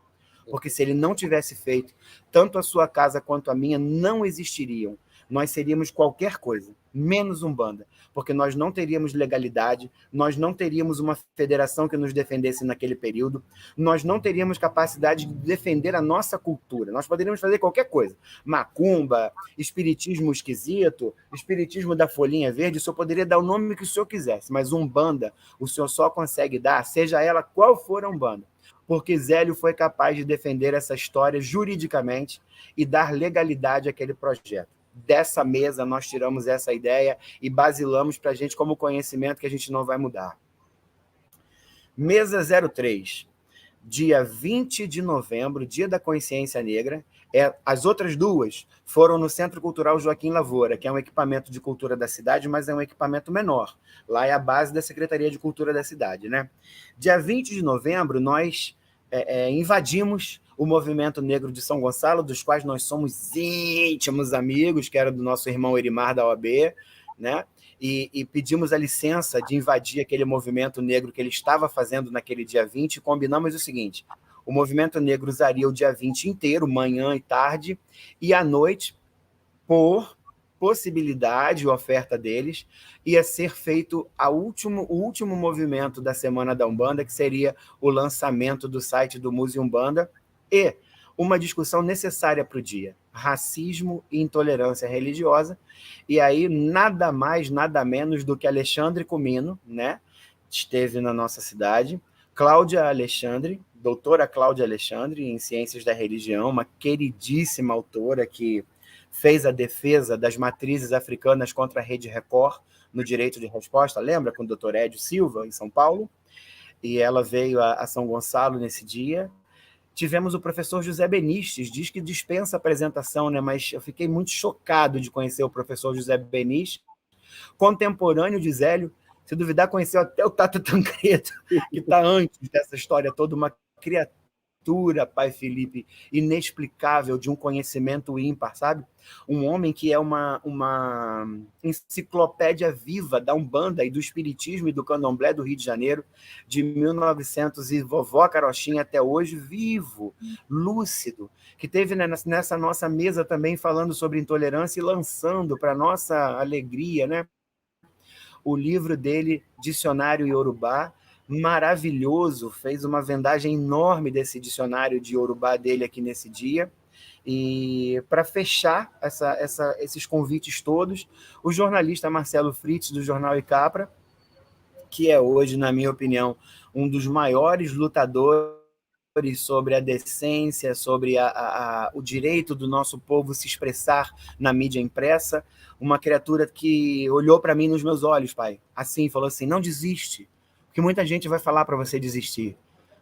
Porque se ele não tivesse feito, tanto a sua casa quanto a minha não existiriam. Nós seríamos qualquer coisa. menos Umbanda, porque nós não teríamos legalidade, nós não teríamos uma federação que nos defendesse naquele período, nós não teríamos capacidade de defender a nossa cultura. Nós poderíamos fazer qualquer coisa, macumba, espiritismo esquisito, espiritismo da folhinha verde, o senhor poderia dar o nome que o senhor quisesse, mas Umbanda, o senhor só consegue dar, seja ela qual for a Umbanda, porque Zélio foi capaz de defender essa história juridicamente e dar legalidade àquele projeto. Dessa mesa, nós tiramos essa ideia e basilamos para a gente como conhecimento que a gente não vai mudar. Mesa 03, dia 20 de novembro, dia da consciência negra. As outras duas foram no Centro Cultural Joaquim Lavoura, que é um equipamento de cultura da cidade, mas é um equipamento menor. Lá é a base da Secretaria de Cultura da cidade, né? Dia 20 de novembro, nós invadimos o Movimento Negro de São Gonçalo, dos quais nós somos íntimos amigos, que era do nosso irmão Erimar da OAB, né? E pedimos a licença de invadir aquele movimento negro que ele estava fazendo naquele dia 20, e combinamos o seguinte: o movimento negro usaria o dia 20 inteiro, manhã e tarde, e à noite, por possibilidade, oferta deles, ia ser feito o último movimento da Semana da Umbanda, que seria o lançamento do site do Museu Umbanda, e uma discussão necessária para o dia: racismo e intolerância religiosa. E aí, nada mais, nada menos do que Alexandre Comino, né? Esteve na nossa cidade, Cláudia Alexandre, doutora Cláudia Alexandre, em Ciências da Religião, uma queridíssima autora que fez a defesa das matrizes africanas contra a Rede Record no Direito de Resposta, lembra, com o doutor Edio Silva, em São Paulo? E ela veio a São Gonçalo nesse dia. Tivemos o professor José Benistes, diz que dispensa apresentação, né? Mas eu fiquei muito chocado de conhecer o professor José Benistes, contemporâneo de Zélio. Se duvidar, conheceu até o Tata Tancredo, que está antes dessa história toda, uma criatura, pai Felipe, inexplicável, de um conhecimento ímpar, sabe? Um homem que é uma enciclopédia viva da Umbanda e do Espiritismo e do Candomblé do Rio de Janeiro, de 1900 e vovó Carochinha até hoje, vivo, lúcido, que teve nessa nossa mesa também falando sobre intolerância e lançando, para nossa alegria, né, o livro dele, Dicionário Iorubá, maravilhoso, fez uma vendagem enorme desse dicionário de Iorubá dele aqui nesse dia. E para fechar esses convites todos, o jornalista Marcelo Fritz, do jornal Icapra, que é hoje, na minha opinião, um dos maiores lutadores sobre a decência, sobre o direito do nosso povo se expressar na mídia impressa, uma criatura que olhou para mim nos meus olhos, pai, assim, falou assim: não desiste, porque muita gente vai falar para você desistir,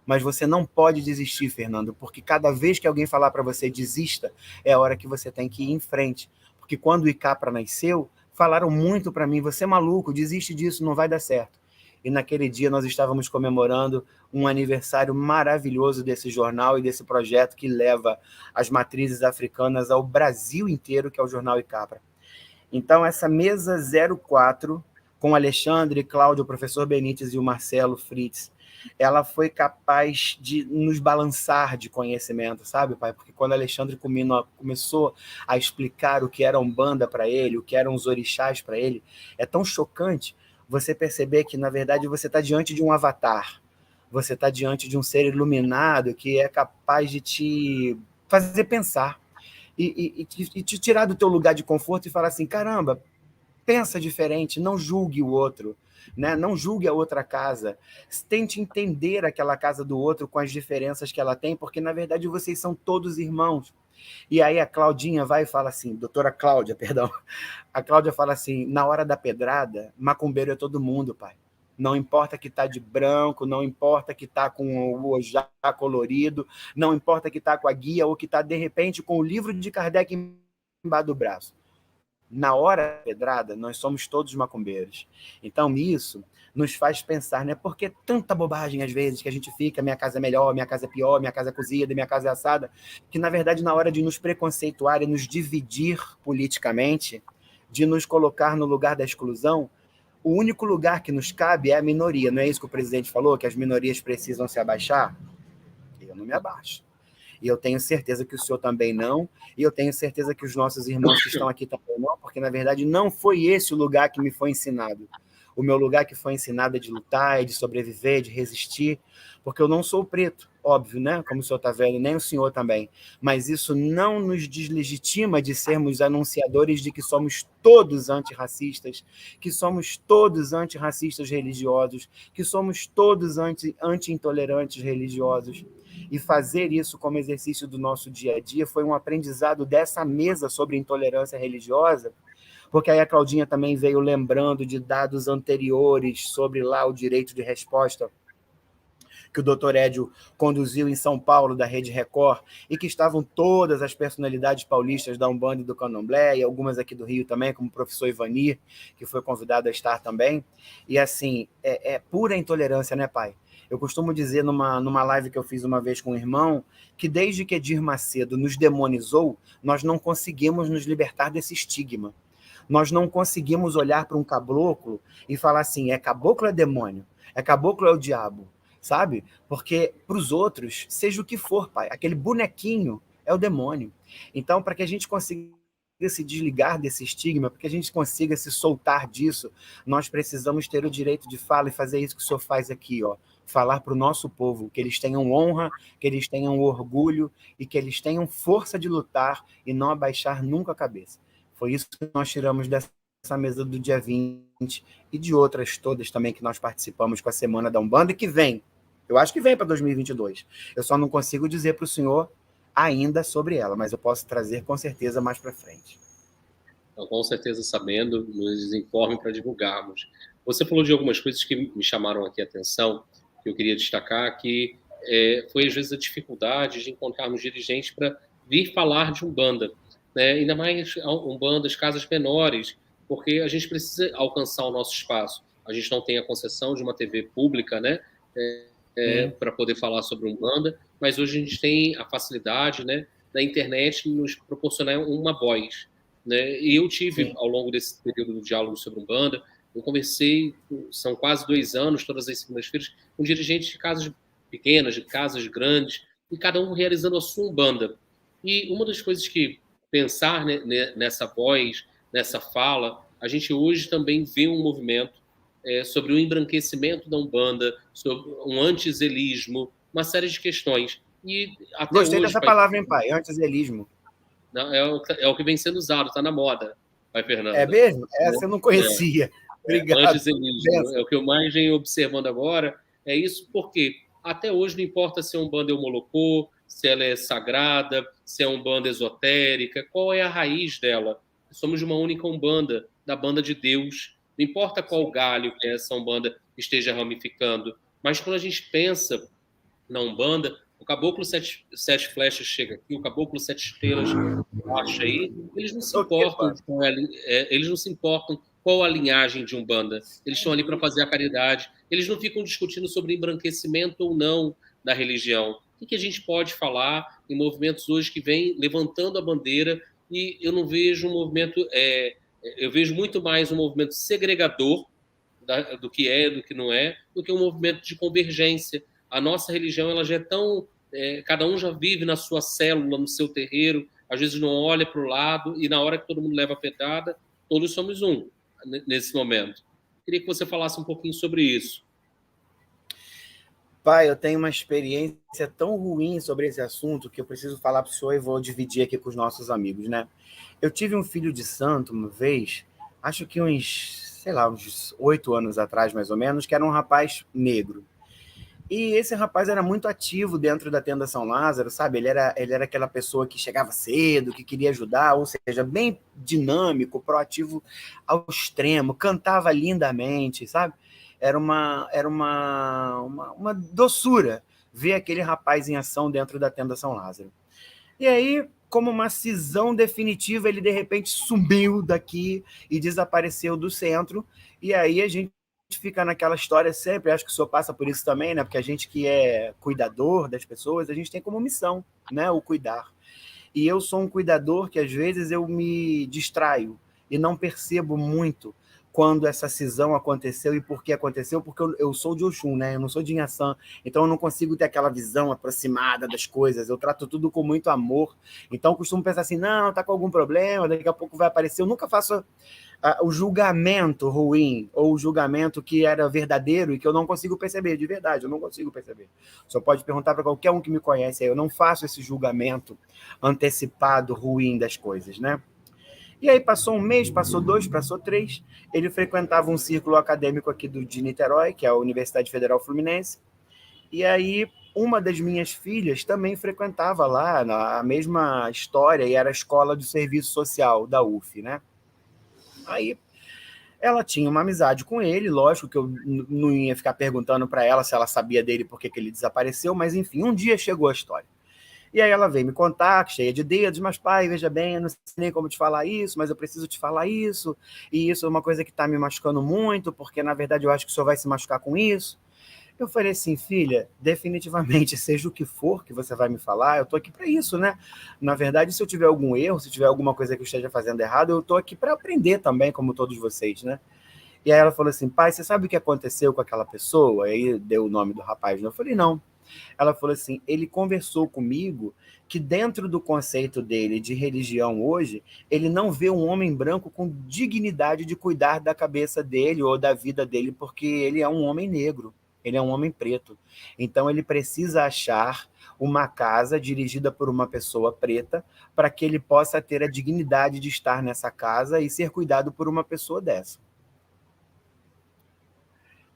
mas você não pode desistir, Fernando, porque cada vez que alguém falar para você desista, é a hora que você tem que ir em frente, porque quando o Icapra nasceu, falaram muito para mim: você é maluco, desiste disso, não vai dar certo. E naquele dia nós estávamos comemorando um aniversário maravilhoso desse jornal e desse projeto que leva as matrizes africanas ao Brasil inteiro, que é o Jornal Icapra. Então, essa mesa 04, com Alexandre, Cláudio, o professor Benítez e o Marcelo Fritz, ela foi capaz de nos balançar de conhecimento, sabe, pai? Porque quando Alexandre Comino começou a explicar o que era Umbanda para ele, o que eram os orixás para ele, é tão chocante você perceber que, na verdade, você está diante de um avatar, você está diante de um ser iluminado que é capaz de te fazer pensar e te tirar do teu lugar de conforto e falar assim: caramba, pensa diferente, não julgue o outro, né? Não julgue a outra casa, tente entender aquela casa do outro com as diferenças que ela tem, porque, na verdade, vocês são todos irmãos. E aí a Claudinha vai e fala assim, doutora Cláudia, perdão, a Cláudia fala assim: na hora da pedrada, macumbeiro é todo mundo, pai. Não importa que tá de branco, não importa que tá com o ojá colorido, não importa que tá com a guia ou que tá, de repente, com o livro de Kardec embaixo do braço. Na hora da pedrada, nós somos todos macumbeiros. Então, isso nos faz pensar, né? Por que tanta bobagem, às vezes, que a gente fica: minha casa é melhor, minha casa é pior, minha casa é cozida, minha casa é assada, que, na verdade, na hora de nos preconceituar e nos dividir politicamente, de nos colocar no lugar da exclusão, o único lugar que nos cabe é a minoria. Não é isso que o presidente falou, que as minorias precisam se abaixar? Eu não me abaixo. E eu tenho certeza que o senhor também não, e eu tenho certeza que os nossos irmãos que estão aqui também não, porque, na verdade, não foi esse o lugar que me foi ensinado. O meu lugar que foi ensinado é de lutar, é de sobreviver, de resistir, porque eu não sou preto, óbvio, né? Como o senhor está vendo, nem o senhor também. Mas isso não nos deslegitima de sermos anunciadores de que somos todos antirracistas, que somos todos antirracistas religiosos, que somos todos anti-intolerantes religiosos. E fazer isso como exercício do nosso dia a dia foi um aprendizado dessa mesa sobre intolerância religiosa, porque aí a Claudinha também veio lembrando de dados anteriores sobre lá o direito de resposta que o doutor Édio conduziu em São Paulo, da Rede Record, e que estavam todas as personalidades paulistas da Umbanda e do Candomblé, e algumas aqui do Rio também, como o professor Ivanir, que foi convidado a estar também. E, assim, é pura intolerância, né, pai? Eu costumo dizer numa live que eu fiz uma vez com um irmão, que desde que Edir Macedo nos demonizou, nós não conseguimos nos libertar desse estigma. Nós não conseguimos olhar para um caboclo e falar assim, caboclo é demônio, caboclo é o diabo, sabe? Porque para os outros, seja o que for, pai, aquele bonequinho é o demônio. Então, para que a gente consiga se desligar desse estigma, para que a gente consiga se soltar disso, nós precisamos ter o direito de fala e fazer isso que o senhor faz aqui, ó. Falar para o nosso povo que eles tenham honra, que eles tenham orgulho e que eles tenham força de lutar e não abaixar nunca a cabeça. Foi isso que nós tiramos dessa mesa do dia 20 e de outras todas também que nós participamos com a Semana da Umbanda e que vem. Eu acho que vem para 2022. Eu só não consigo dizer para o senhor ainda sobre ela, mas eu posso trazer com certeza mais para frente. Então, com certeza, sabendo, nos informe para divulgarmos. Você falou de algumas coisas que me chamaram aqui a atenção, que eu queria destacar, que foi, às vezes, a dificuldade de encontrarmos dirigentes para vir falar de Umbanda, né? Ainda mais Umbandas, casas menores, porque a gente precisa alcançar o nosso espaço. A gente não tem a concessão de uma TV pública, né? Para poder falar sobre Umbanda, mas hoje a gente tem a facilidade, né, da internet nos proporcionar uma voz, né? E eu tive, ao longo desse período do diálogo sobre Umbanda, eu conversei, são quase 2 anos, todas as segundas-feiras, com dirigentes de casas pequenas, de casas grandes, e cada um realizando a sua Umbanda. E uma das coisas que pensar, né, nessa voz, nessa fala, a gente hoje também vê um movimento sobre o embranquecimento da Umbanda, sobre um antizelismo, uma série de questões. E até Gostei hoje, dessa palavra, hein, pai? Antizelismo. É o que vem sendo usado, está na moda, pai Fernanda. É mesmo? Essa eu não conhecia. Obrigado. Antizelismo. É o que eu mais venho observando agora. É isso porque até hoje não importa se é Umbanda é homolocô, se ela é sagrada, se é Umbanda esotérica, qual é a raiz dela. Somos de uma única Umbanda, da banda de Deus. Não importa qual galho que essa Umbanda esteja ramificando. Mas quando a gente pensa na Umbanda, o caboclo sete flechas chega aqui, o caboclo sete estrelas baixa aí, eles não se importam eles não se importam qual a linhagem de Umbanda. Eles estão ali para fazer a caridade. Eles não ficam discutindo sobre embranquecimento ou não da religião. O que a gente pode falar em movimentos hoje que vêm levantando a bandeira e eu não vejo um movimento... eu vejo muito mais um movimento segregador do que não é, do que um movimento de convergência. A nossa religião ela já é tão... cada um já vive na sua célula, no seu terreiro, às vezes não olha para o lado, e na hora que todo mundo leva a pedrada, todos somos um, nesse momento. Queria que você falasse um pouquinho sobre isso. Pai, eu tenho uma experiência tão ruim sobre esse assunto que eu preciso falar para o senhor e vou dividir aqui com os nossos amigos, né? Eu tive um filho de santo uma vez, acho que uns 8 anos atrás, mais ou menos, que era um rapaz negro. E esse rapaz era muito ativo dentro da Tenda São Lázaro, sabe? Ele era aquela pessoa que chegava cedo, que queria ajudar, ou seja, bem dinâmico, proativo ao extremo, cantava lindamente, sabe? Era uma doçura ver aquele rapaz em ação dentro da Tenda São Lázaro. E aí, como uma cisão definitiva, ele de repente sumiu daqui e desapareceu do centro, e aí a gente fica naquela história sempre, acho que o senhor passa por isso também, né? Porque a gente que é cuidador das pessoas, a gente tem como missão, né? O cuidar. E eu sou um cuidador que às vezes eu me distraio e não percebo muito, quando essa cisão aconteceu e por que aconteceu, porque eu sou de Oxum, né? Eu não sou de Inhaçã, então eu não consigo ter aquela visão aproximada das coisas, eu trato tudo com muito amor, então eu costumo pensar assim, não, tá com algum problema, daqui a pouco vai aparecer, eu nunca faço o julgamento ruim, ou o julgamento que era verdadeiro e que eu não consigo perceber, de verdade, eu não consigo perceber. Só pode perguntar para qualquer um que me conhece, eu não faço esse julgamento antecipado, ruim das coisas, né? E aí passou um mês, passou 2, passou 3. Ele frequentava um círculo acadêmico aqui de Niterói, que é a Universidade Federal Fluminense. E aí uma das minhas filhas também frequentava lá a mesma história, e era a escola de serviço social da UF, né? Aí ela tinha uma amizade com ele, lógico que eu não ia ficar perguntando para ela se ela sabia dele porque que ele desapareceu, mas enfim, um dia chegou a história. E aí ela veio me contar, cheia de dedos, mas pai, veja bem, eu não sei nem como te falar isso, mas eu preciso te falar isso, e isso é uma coisa que está me machucando muito, porque na verdade eu acho que o senhor vai se machucar com isso. Eu falei assim, filha, definitivamente, seja o que for que você vai me falar, eu estou aqui para isso, né? Na verdade, se eu tiver algum erro, se tiver alguma coisa que eu esteja fazendo errado, eu estou aqui para aprender também, como todos vocês, né? E aí ela falou assim, pai, você sabe o que aconteceu com aquela pessoa? Aí deu o nome do rapaz, né? Eu falei, não. Ela falou assim, ele conversou comigo que dentro do conceito dele de religião hoje, ele não vê um homem branco com dignidade de cuidar da cabeça dele ou da vida dele, porque ele é um homem negro, ele é um homem preto. Então ele precisa achar uma casa dirigida por uma pessoa preta para que ele possa ter a dignidade de estar nessa casa e ser cuidado por uma pessoa dessa.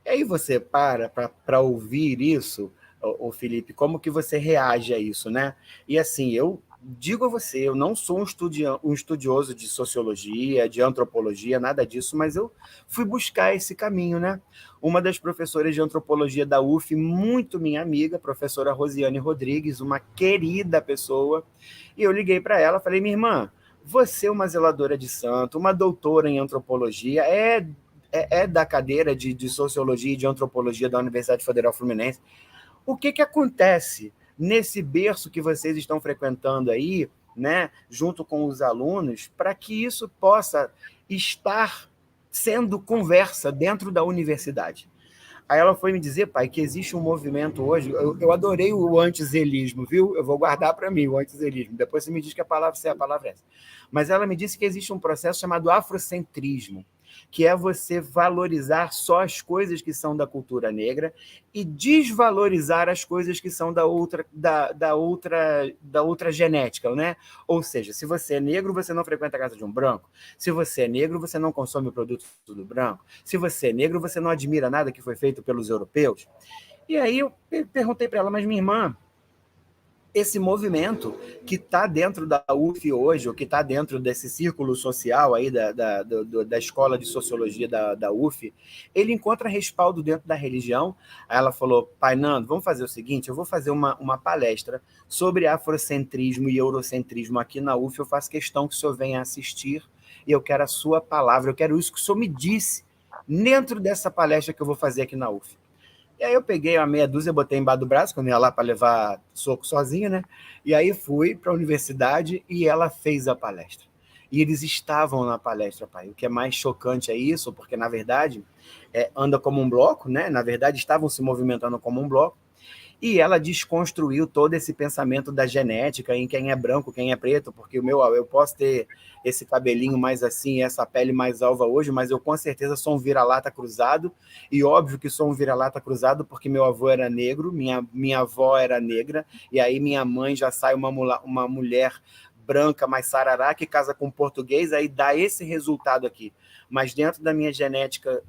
E aí você para ouvir isso, o Felipe, como que você reage a isso, né? E assim, eu digo a você, eu não sou um estudioso de sociologia, de antropologia, nada disso, mas eu fui buscar esse caminho, né? Uma das professoras de antropologia da UF, muito minha amiga, professora Rosiane Rodrigues, uma querida pessoa, e eu liguei para ela, falei, minha irmã, você é uma zeladora de santo, uma doutora em antropologia, é da cadeira de Sociologia e de Antropologia da Universidade Federal Fluminense. O que acontece nesse berço que vocês estão frequentando aí, né, junto com os alunos, para que isso possa estar sendo conversa dentro da universidade? Aí ela foi me dizer, pai, que existe um movimento hoje, eu adorei o antizelismo, viu? Eu vou guardar para mim o antizelismo, depois você me diz que a palavra é essa. Mas ela me disse que existe um processo chamado afrocentrismo, que é você valorizar só as coisas que são da cultura negra e desvalorizar as coisas que são da outra genética, né? Ou seja, se você é negro, você não frequenta a casa de um branco. Se você é negro, você não consome produtos do branco. Se você é negro, você não admira nada que foi feito pelos europeus. E aí eu perguntei para ela, mas minha irmã, esse movimento que está dentro da UF hoje, ou que está dentro desse círculo social aí da Escola de Sociologia da UF, ele encontra respaldo dentro da religião. Aí ela falou, pai Nando, vamos fazer o seguinte, eu vou fazer uma palestra sobre afrocentrismo e eurocentrismo aqui na UF, eu faço questão que o senhor venha assistir, e eu quero a sua palavra, eu quero isso que o senhor me disse dentro dessa palestra que eu vou fazer aqui na UF. E aí eu peguei uma meia dúzia, botei embaixo do braço, quando eu ia lá para levar soco sozinho, né? E aí fui para a universidade e ela fez a palestra. E eles estavam na palestra, pai. O que é mais chocante é isso, porque, na verdade, anda como um bloco, né? Na verdade, estavam se movimentando como um bloco. E ela desconstruiu todo esse pensamento da genética em quem é branco, quem é preto, porque eu posso ter esse cabelinho mais assim, essa pele mais alva hoje, mas eu com certeza sou um vira-lata cruzado, e óbvio que sou um vira-lata cruzado porque meu avô era negro, minha avó era negra, e aí minha mãe já sai uma mulher branca mais sarará, que casa com português, aí dá esse resultado aqui. Mas dentro da minha genética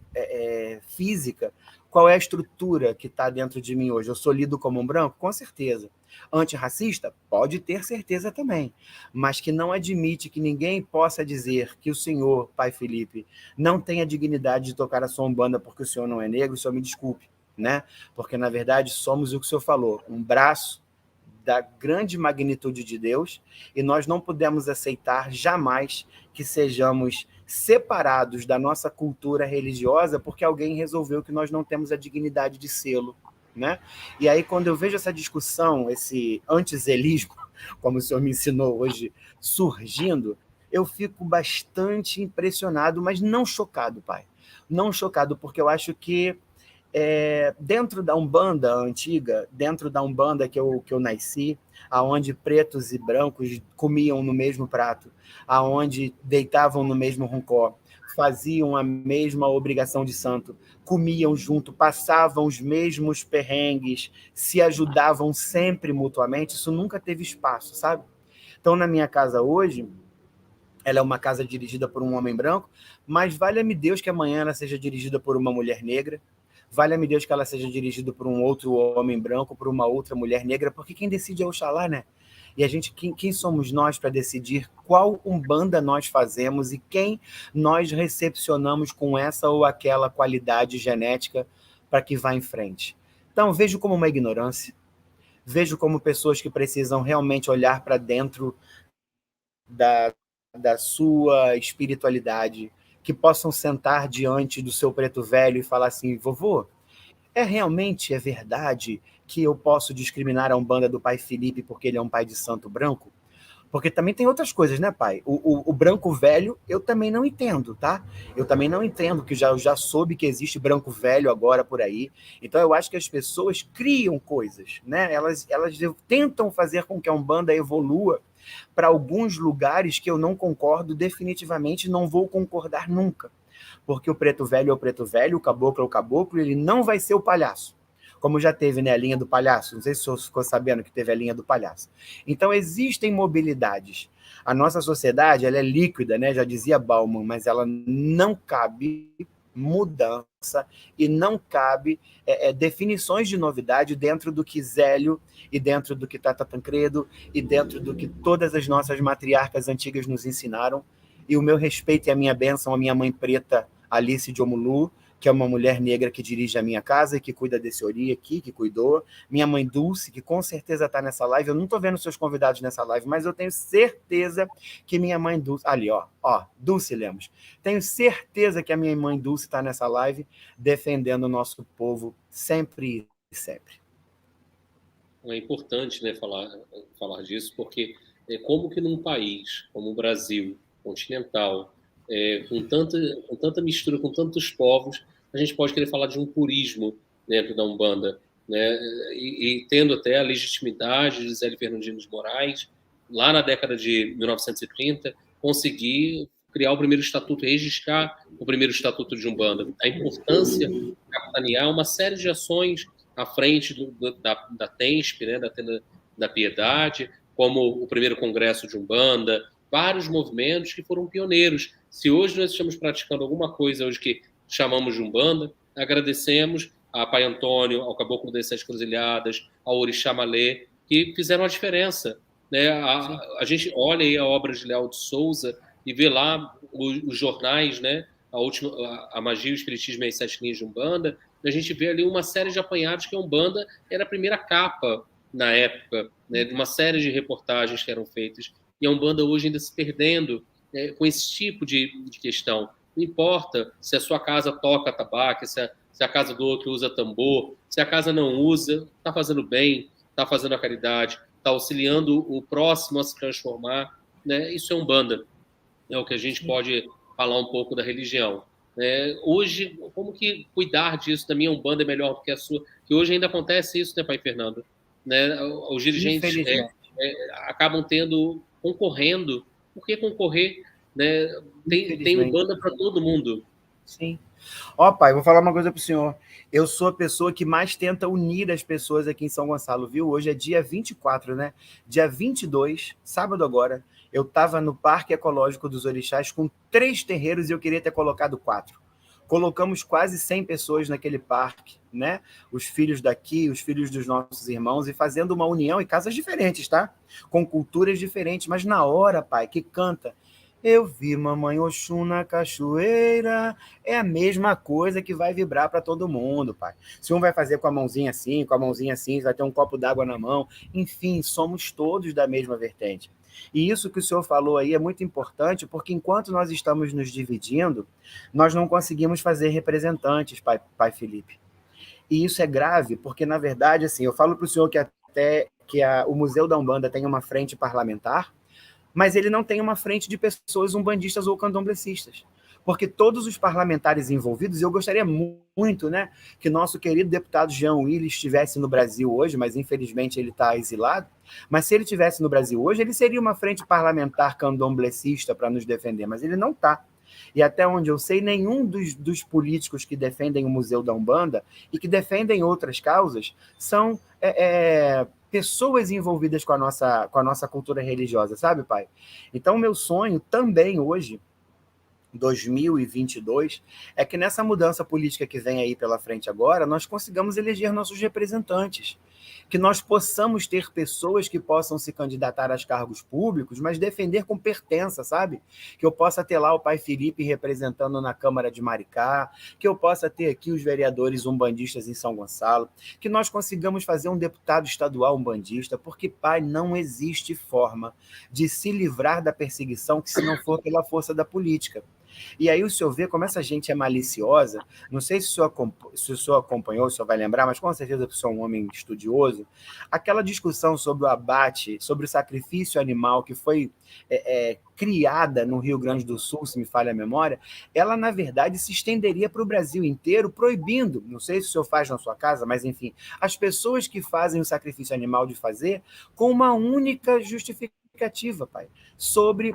física, qual é a estrutura que está dentro de mim hoje? Eu sou lido como um branco? Com certeza. Antirracista? Pode ter certeza também. Mas que não admite que ninguém possa dizer que o senhor, pai Felipe, não tem a dignidade de tocar a sua umbanda porque o senhor não é negro, o senhor me desculpe, né? Porque, na verdade, somos o que o senhor falou, um braço da grande magnitude de Deus, e nós não podemos aceitar jamais que sejamos separados da nossa cultura religiosa porque alguém resolveu que nós não temos a dignidade de sê-lo, né? E aí, quando eu vejo essa discussão, esse antizelismo, como o senhor me ensinou hoje, surgindo, eu fico bastante impressionado, mas não chocado, pai. Não chocado, porque eu acho que dentro da Umbanda antiga, dentro da Umbanda que eu nasci, aonde pretos e brancos comiam no mesmo prato, aonde deitavam no mesmo roncó, faziam a mesma obrigação de santo, comiam junto, passavam os mesmos perrengues, se ajudavam sempre mutuamente, isso nunca teve espaço, sabe? Então, na minha casa hoje, ela é uma casa dirigida por um homem branco, mas valha-me Deus que amanhã ela seja dirigida por uma mulher negra, valha-me Deus que ela seja dirigida por um outro homem branco, por uma outra mulher negra, porque quem decide é Oxalá, né? E a gente, quem somos nós para decidir qual umbanda nós fazemos e quem nós recepcionamos com essa ou aquela qualidade genética para que vá em frente? Então, vejo como uma ignorância, vejo como pessoas que precisam realmente olhar para dentro da, da sua espiritualidade, que possam sentar diante do seu preto velho e falar assim, vovô, é verdade que eu posso discriminar a Umbanda do pai Felipe porque ele é um pai de santo branco? Porque também tem outras coisas, né, pai? O branco velho eu também não entendo, tá? Eu também não entendo, que eu já soube que existe branco velho agora por aí. Então eu acho que as pessoas criam coisas, né? Elas tentam fazer com que a Umbanda evolua para alguns lugares que eu não concordo definitivamente, não vou concordar nunca. Porque o preto velho é o preto velho, o caboclo é o caboclo, ele não vai ser o palhaço. Como já teve, né, a linha do palhaço, não sei se você ficou sabendo que teve a linha do palhaço. Então, existem mobilidades. A nossa sociedade, ela é líquida, né, já dizia Bauman, mas ela não cabe mudança e não cabe definições de novidade dentro do que Zélio e dentro do que Tata Tancredo e dentro do que todas as nossas matriarcas antigas nos ensinaram. E o meu respeito e a minha bênção à minha mãe preta, Alice de Omulu, que é uma mulher negra que dirige a minha casa e que cuida desse Ori aqui, que cuidou. Minha mãe Dulce, que com certeza está nessa live. Eu não estou vendo seus convidados nessa live, mas eu tenho certeza que minha mãe Dulce... Ali, ó, Dulce Lemos. Tenho certeza que a minha mãe Dulce está nessa live defendendo o nosso povo sempre e sempre. É importante, né, falar disso, porque como que num país como o Brasil, continental, com tanta mistura, com tantos povos, a gente pode querer falar de um purismo dentro da Umbanda, né? E tendo até a legitimidade de Zélio Fernandino de Moraes, lá na década de 1930, conseguir criar o primeiro estatuto, registrar o primeiro estatuto de Umbanda. A importância de capitanear uma série de ações à frente da TENSP, né, da Piedade, como o primeiro congresso de Umbanda, vários movimentos que foram pioneiros. Se hoje nós estamos praticando alguma coisa hoje que chamamos de Umbanda, agradecemos a Pai Antônio, ao Caboclo das Sete Cruzilhadas, ao Orixá Malê, que fizeram a diferença. Né? A gente olha aí a obra de Leal de Souza e vê lá os jornais, né? A Magia e o Espiritismo e as Sete Linhas de Umbanda, a gente vê ali uma série de apanhados que a Umbanda era a primeira capa na época, né, de uma série de reportagens que eram feitas. E a Umbanda hoje ainda se perdendo com esse tipo de questão. Não importa se a sua casa toca tabaco, se a casa do outro usa tambor, se a casa não usa, está fazendo bem, está fazendo a caridade, está auxiliando o próximo a se transformar. Né? Isso é Umbanda. É o que a gente pode falar um pouco da religião. Hoje, como que cuidar disso da minha Umbanda é melhor do que a sua? Que hoje ainda acontece isso, né, Pai Fernando? Né? Os dirigentes acabam concorrendo. Por que concorrer? Né? Tem Umbanda para todo mundo. Sim. Ó, pai, vou falar uma coisa pro senhor. Eu sou a pessoa que mais tenta unir as pessoas aqui em São Gonçalo, viu? Hoje é dia 24, né? Dia 22, sábado agora, eu estava no Parque Ecológico dos Orixás com 3 terreiros e eu queria ter colocado 4. Colocamos quase 100 pessoas naquele parque, né? Os filhos daqui, os filhos dos nossos irmãos, e fazendo uma união em casas diferentes, tá? Com culturas diferentes, mas na hora, pai, que canta... Eu vi Mamãe Oxum na cachoeira. É a mesma coisa que vai vibrar para todo mundo, pai. Se um vai fazer com a mãozinha assim, vai ter um copo d'água na mão. Enfim, somos todos da mesma vertente. E isso que o senhor falou aí é muito importante, porque enquanto nós estamos nos dividindo, nós não conseguimos fazer representantes, pai Felipe. E isso é grave, porque, na verdade, assim, eu falo para o senhor que até que o Museu da Umbanda tem uma frente parlamentar, mas ele não tem uma frente de pessoas umbandistas ou candomblecistas. porque todos os parlamentares envolvidos, eu gostaria muito, né, que nosso querido deputado Jean Willis estivesse no Brasil hoje, mas infelizmente ele está exilado, mas se ele estivesse no Brasil hoje, ele seria uma frente parlamentar candomblessista para nos defender, mas ele não está. E até onde eu sei, nenhum dos políticos que defendem o Museu da Umbanda e que defendem outras causas são pessoas envolvidas com a nossa cultura religiosa, sabe, pai? Então, meu sonho também hoje, 2022, é que nessa mudança política que vem aí pela frente agora, nós consigamos eleger nossos representantes, que nós possamos ter pessoas que possam se candidatar a cargos públicos, mas defender com pertença, sabe? Que eu possa ter lá o pai Felipe representando na Câmara de Maricá, que eu possa ter aqui os vereadores umbandistas em São Gonçalo, que nós consigamos fazer um deputado estadual umbandista, porque, pai, não existe forma de se livrar da perseguição que se não for pela força da política. E aí o senhor vê como essa gente é maliciosa. Não sei se o senhor acompanhou, o senhor vai lembrar, mas com certeza o senhor é um homem estudioso. Aquela discussão sobre o abate, sobre o sacrifício animal que foi criada no Rio Grande do Sul, se me falha a memória, ela, na verdade, se estenderia para o Brasil inteiro, proibindo, não sei se o senhor faz na sua casa, mas enfim, as pessoas que fazem o sacrifício animal de fazer com uma única justificativa, pai, sobre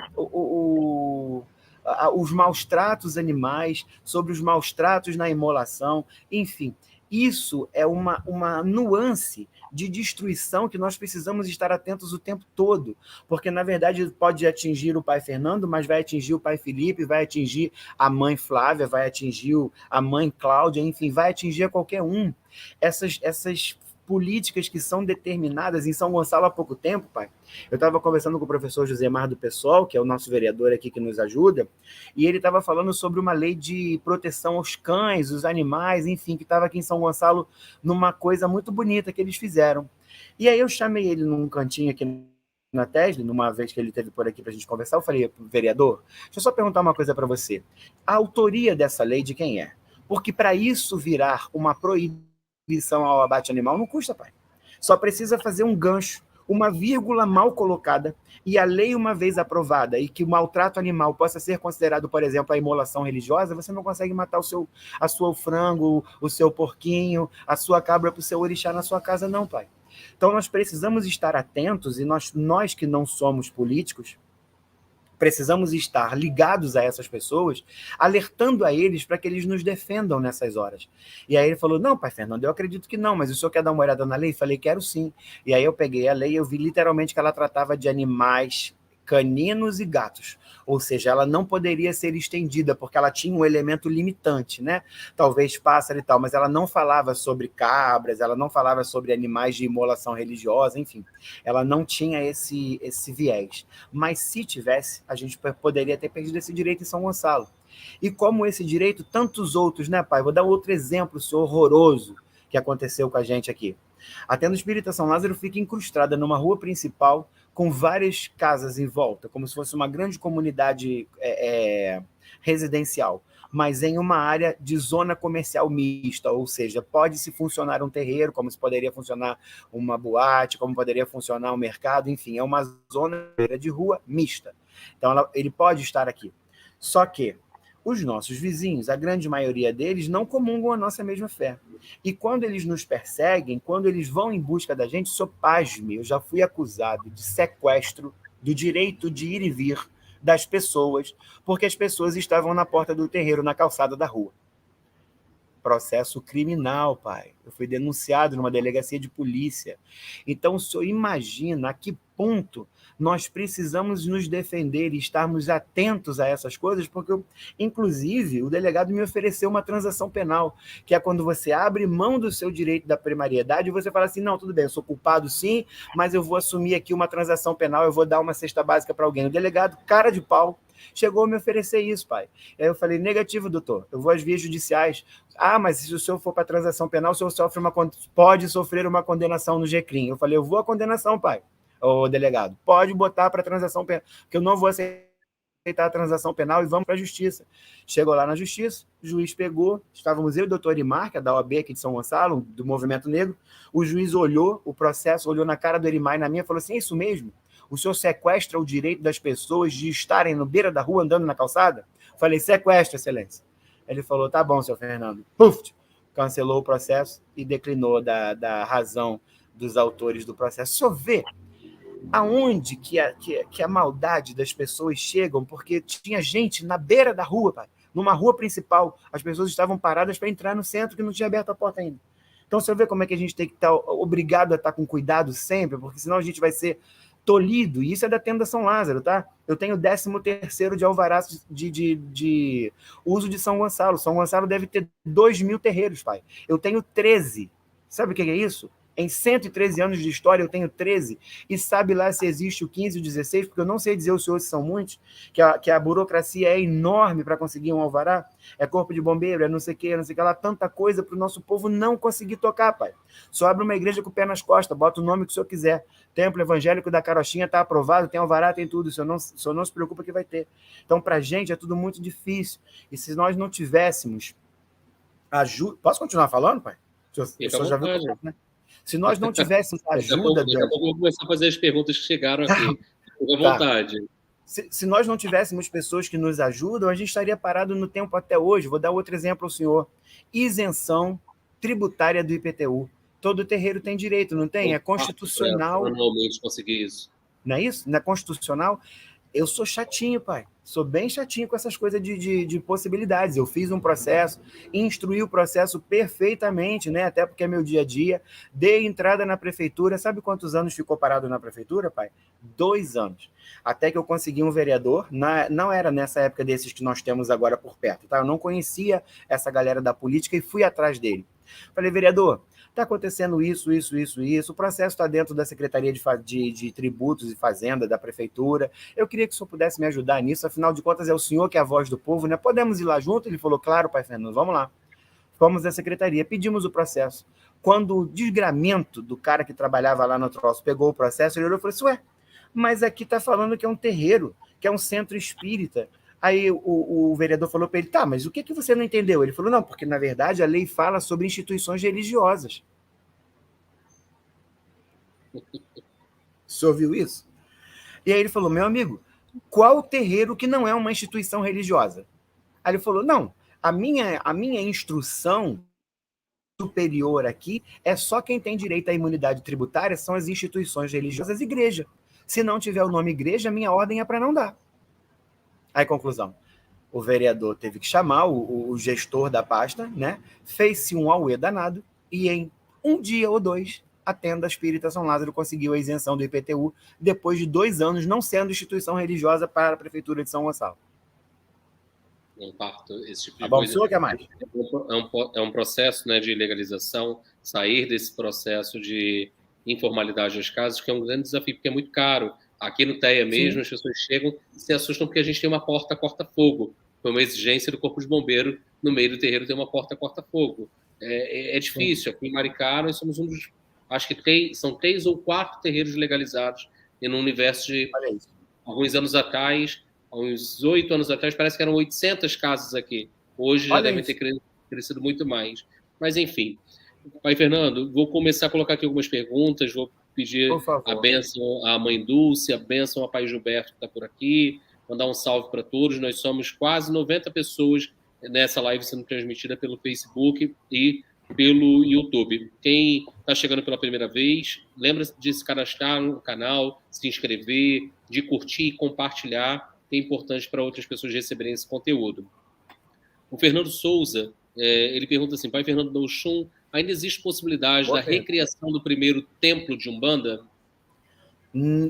os maus tratos animais, sobre os maus tratos na imolação, enfim. Isso é uma nuance de destruição que nós precisamos estar atentos o tempo todo, porque, na verdade, pode atingir o pai Fernando, mas vai atingir o pai Felipe, vai atingir a mãe Flávia, vai atingir a mãe Cláudia, enfim, vai atingir a qualquer um. Essas políticas que são determinadas em São Gonçalo há pouco tempo, pai. Eu estava conversando com o professor Josemar do Pessoal, que é o nosso vereador aqui que nos ajuda, e ele estava falando sobre uma lei de proteção aos cães, os animais, enfim, que estava aqui em São Gonçalo numa coisa muito bonita que eles fizeram. E aí eu chamei ele num cantinho aqui na Tesla, numa vez que ele esteve por aqui para a gente conversar, eu falei, vereador, deixa eu só perguntar uma coisa para você. A autoria dessa lei de quem é? Porque para isso virar uma proibição ao abate animal não custa, pai. Só precisa fazer um gancho, uma vírgula mal colocada, e a lei, uma vez aprovada, e que o maltrato animal possa ser considerado, por exemplo, a imolação religiosa, você não consegue matar o seu frango, o seu porquinho, a sua cabra para o seu orixá na sua casa, não, pai. Então nós precisamos estar atentos, e nós que não somos políticos, precisamos estar ligados a essas pessoas, alertando a eles para que eles nos defendam nessas horas. E aí ele falou, não, pai Fernando, eu acredito que não, mas o senhor quer dar uma olhada na lei? Falei, quero sim. E aí eu peguei a lei e eu vi literalmente que ela tratava de animais caninos e gatos, ou seja, ela não poderia ser estendida, porque ela tinha um elemento limitante, né? Talvez pássaro e tal, mas ela não falava sobre cabras, ela não falava sobre animais de imolação religiosa, enfim, ela não tinha esse viés. Mas se tivesse, a gente poderia ter perdido esse direito em São Gonçalo. E como esse direito, tantos outros, né, pai? Vou dar outro exemplo, senhor, horroroso, que aconteceu com a gente aqui. A Tenda Espírita São Lázaro fica incrustada numa rua principal com várias casas em volta, como se fosse uma grande comunidade residencial, mas em uma área de zona comercial mista, ou seja, pode-se funcionar um terreiro, como se poderia funcionar uma boate, como poderia funcionar um mercado, enfim, é uma zona de rua mista. Então, ele pode estar aqui. Só que os nossos vizinhos, a grande maioria deles, não comungam a nossa mesma fé. E quando eles nos perseguem, quando eles vão em busca da gente, sou pasme, eu já fui acusado de sequestro do direito de ir e vir das pessoas, porque as pessoas estavam na porta do terreiro, na calçada da rua. Processo criminal, pai. Eu fui denunciado numa delegacia de polícia. Então, o senhor imagina a que ponto nós precisamos nos defender e estarmos atentos a essas coisas, porque, inclusive, o delegado me ofereceu uma transação penal, que é quando você abre mão do seu direito da primariedade e você fala assim, não, tudo bem, eu sou culpado sim, mas eu vou assumir aqui uma transação penal, eu vou dar uma cesta básica para alguém. O delegado, cara de pau, chegou a me oferecer isso, pai. Aí eu falei, negativo, doutor, eu vou às vias judiciais. Ah, mas se o senhor for para transação penal, o senhor pode sofrer uma condenação no GCRIM. Eu falei, eu vou à condenação, pai. O delegado, pode botar para transação penal, porque eu não vou aceitar a transação penal e vamos para a justiça. Chegou lá na justiça, o juiz pegou, estávamos eu e o doutor Erimar, que é da OAB aqui de São Gonçalo, do Movimento Negro, o juiz olhou o processo, olhou na cara do Erimar e na minha e falou assim, é isso mesmo? O senhor sequestra o direito das pessoas de estarem no beira da rua andando na calçada? Falei, sequestro, excelência. Ele falou, tá bom, seu Fernando. Puf! Cancelou o processo e declinou da razão dos autores do processo. Só vê aonde que a maldade das pessoas chegam, porque tinha gente na beira da rua, pai, numa rua principal, as pessoas estavam paradas para entrar no centro que não tinha aberto a porta ainda. Então, você vê como é que a gente tem que estar obrigado a estar com cuidado sempre, porque senão a gente vai ser tolhido, e isso é da Tenda São Lázaro, tá? Eu tenho 13º de alvará de uso de São Gonçalo. São Gonçalo deve ter 2.000 terreiros, pai. Eu tenho 13. Sabe o que é isso? Em 113 anos de história, eu tenho 13. E sabe lá se existe o 15 e o 16, porque eu não sei dizer os senhores são muitos, que a burocracia é enorme para conseguir um alvará. É corpo de bombeiro, é não sei o que lá, tanta coisa para o nosso povo não conseguir tocar, pai. Só abre uma igreja com o pé nas costas, bota o nome que o senhor quiser. Templo Evangélico da Carochinha está aprovado, tem alvará, tem tudo. O senhor não se preocupa que vai ter. Então, para a gente, é tudo muito difícil. E se nós não tivéssemos ajuda... Posso continuar falando, pai? O senhor já viu, né? Se nós não tivéssemos ajuda... Daqui a pouco eu vou começar a fazer as perguntas que chegaram aqui. Fique à vontade. Se nós não tivéssemos pessoas que nos ajudam, a gente estaria parado no tempo até hoje. Vou dar outro exemplo ao senhor. Isenção tributária do IPTU. Todo terreiro tem direito, não tem? É constitucional. Normalmente conseguir isso. Não é isso? Não é constitucional? Eu sou chatinho, pai. Sou bem chatinho com essas coisas de possibilidades. Eu fiz um processo, instruí o processo perfeitamente, né? Até porque é meu dia a dia. Dei entrada na prefeitura. Sabe quantos anos ficou parado na prefeitura, pai? 2 anos. Até que eu consegui um vereador. Não era nessa época desses que nós temos agora por perto, tá? Eu não conhecia essa galera da política e fui atrás dele. Falei, vereador, está acontecendo isso. O processo está dentro da Secretaria de Tributos e Fazenda, da Prefeitura. Eu queria que o senhor pudesse me ajudar nisso, afinal de contas é o senhor que é a voz do povo, né? Podemos ir lá junto? Ele falou, claro, pai Fernando, vamos lá. Fomos à Secretaria, pedimos o processo. Quando o desgramento do cara que trabalhava lá no troço pegou o processo, ele olhou e falou assim, ué, mas aqui está falando que é um terreiro, que é um centro espírita. Aí o vereador falou para ele, tá, mas o que você não entendeu? Ele falou, não, porque na verdade a lei fala sobre instituições religiosas. O senhor viu isso? E aí ele falou, meu amigo, qual terreiro que não é uma instituição religiosa? Aí ele falou, não, a minha instrução superior aqui é só quem tem direito à imunidade tributária são as instituições religiosas, igreja. Se não tiver o nome igreja, a minha ordem é para não dar. Aí, conclusão, o vereador teve que chamar o gestor da pasta, né? Fez-se um auê danado e em 1 dia ou 2, a Tenda Espírita São Lázaro conseguiu a isenção do IPTU depois de 2 anos não sendo instituição religiosa para a Prefeitura de São Gonçalo. Um parto, esse tipo de tá bom, coisa. O senhor quer mais? É um processo, né, de legalização, sair desse processo de informalidade dos casos, que é um grande desafio, porque é muito caro. Aqui no TEA mesmo, as pessoas chegam e se assustam porque a gente tem uma porta corta-fogo. Foi uma exigência do Corpo de Bombeiro, no meio do terreiro ter uma porta corta-fogo. É difícil. Aqui em Maricá, nós somos um dos... Acho que são 3 ou 4 terreiros legalizados e no universo de alguns anos atrás, há uns 8 anos atrás, parece que eram 800 casas aqui. Hoje já devem ter crescido muito mais. Mas, enfim. Pai Fernando, vou começar a colocar aqui algumas perguntas, vou pedir a bênção à Mãe Dulce, a bênção ao Pai Gilberto, que está por aqui, mandar um salve para todos. Nós somos quase 90 pessoas nessa live sendo transmitida pelo Facebook e pelo YouTube. Quem está chegando pela primeira vez, lembra de se cadastrar no canal, se inscrever, de curtir e compartilhar, que é importante para outras pessoas receberem esse conteúdo. O Fernando Souza, ele pergunta assim, Pai Fernando do Oxum, ainda existe possibilidade da recriação do primeiro templo de Umbanda?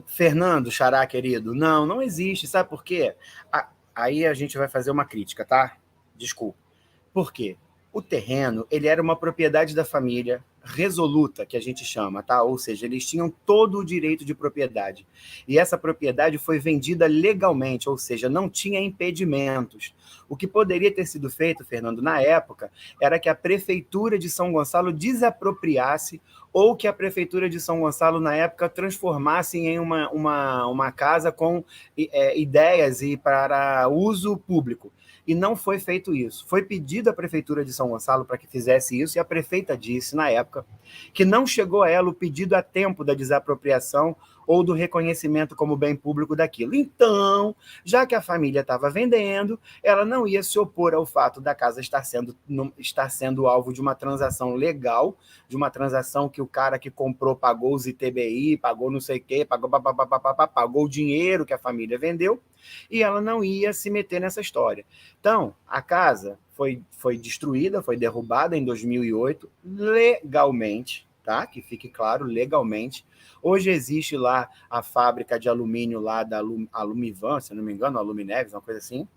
Fernando, xará, querido, não existe. Sabe por quê? Aí a gente vai fazer uma crítica, tá? Desculpa. Por quê? O terreno, ele era uma propriedade da família resoluta, que a gente chama, tá? Ou seja, eles tinham todo o direito de propriedade. E essa propriedade foi vendida legalmente, ou seja, não tinha impedimentos. O que poderia ter sido feito, Fernando, na época, era que a Prefeitura de São Gonçalo desapropriasse ou que a Prefeitura de São Gonçalo, na época, transformasse em uma casa com ideias e para uso público. E não foi feito isso. Foi pedido à Prefeitura de São Gonçalo para que fizesse isso, e a prefeita disse, na época, que não chegou a ela o pedido a tempo da desapropriação ou do reconhecimento como bem público daquilo. Então, já que a família estava vendendo, ela não ia se opor ao fato da casa estar sendo alvo de uma transação legal, de uma transação que o cara que comprou pagou os ITBI, pagou não sei o quê, pagou o dinheiro que a família vendeu, e ela não ia se meter nessa história. Então, a casa foi destruída, foi derrubada em 2008, legalmente, tá? Que fique claro, legalmente. Hoje existe lá a fábrica de alumínio lá da Alumivan, se não me engano, Alumineves, uma coisa assim,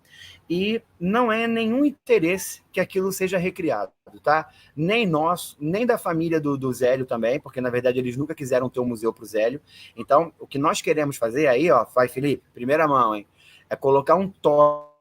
e não é nenhum interesse que aquilo seja recriado, tá? Nem nosso, nem da família do Zélio também, porque na verdade eles nunca quiseram ter um museu para o Zélio. Então, o que nós queremos fazer aí, ó, vai, Felipe, primeira mão, hein? É colocar um totem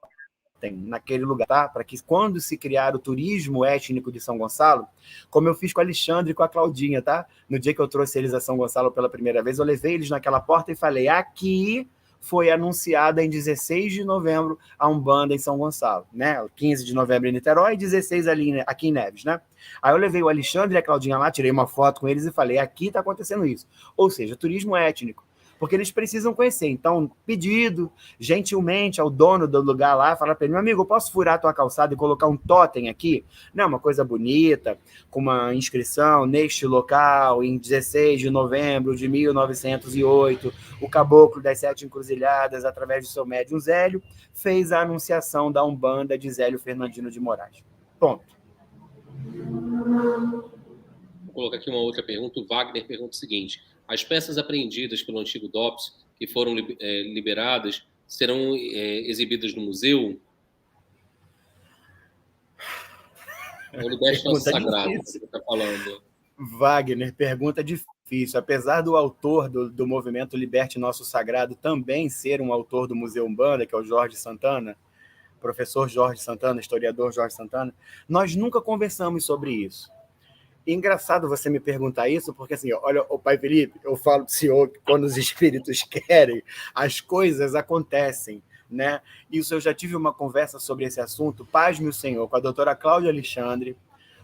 naquele lugar, tá? Para que quando se criar o turismo étnico de São Gonçalo, como eu fiz com o Alexandre e com a Claudinha, tá? No dia que eu trouxe eles a São Gonçalo pela primeira vez, eu levei eles naquela porta e falei, aqui foi anunciada em 16 de novembro a Umbanda em São Gonçalo, né? 15 de novembro em Niterói e 16 ali, aqui em Neves, né? Aí eu levei o Alexandre e a Claudinha lá, tirei uma foto com eles e falei, aqui está acontecendo isso. Ou seja, turismo étnico, porque eles precisam conhecer. Então, pedido gentilmente ao dono do lugar lá, fala para ele, meu amigo, eu posso furar a tua calçada e colocar um totem aqui? Não, uma coisa bonita, com uma inscrição neste local, em 16 de novembro de 1908, o caboclo das 7 encruzilhadas, através do seu médium Zélio, fez a anunciação da Umbanda de Zélio Fernandino de Moraes. Ponto. Vou colocar aqui uma outra pergunta. O Wagner pergunta o seguinte: as peças apreendidas pelo antigo DOPS, que foram liberadas, serão exibidas no museu? O Liberte Nosso Sagrado, que você está falando. Wagner, pergunta difícil. Apesar do autor do movimento Liberte Nosso Sagrado também ser um autor do Museu Umbanda, que é o Jorge Santana, professor Jorge Santana, historiador Jorge Santana, nós nunca conversamos sobre isso. E engraçado você me perguntar isso, porque assim, olha, o pai Felipe, eu falo para o senhor que quando os espíritos querem, as coisas acontecem, né? Isso eu já tive uma conversa sobre esse assunto, pasme o senhor, com a doutora Cláudia Alexandre,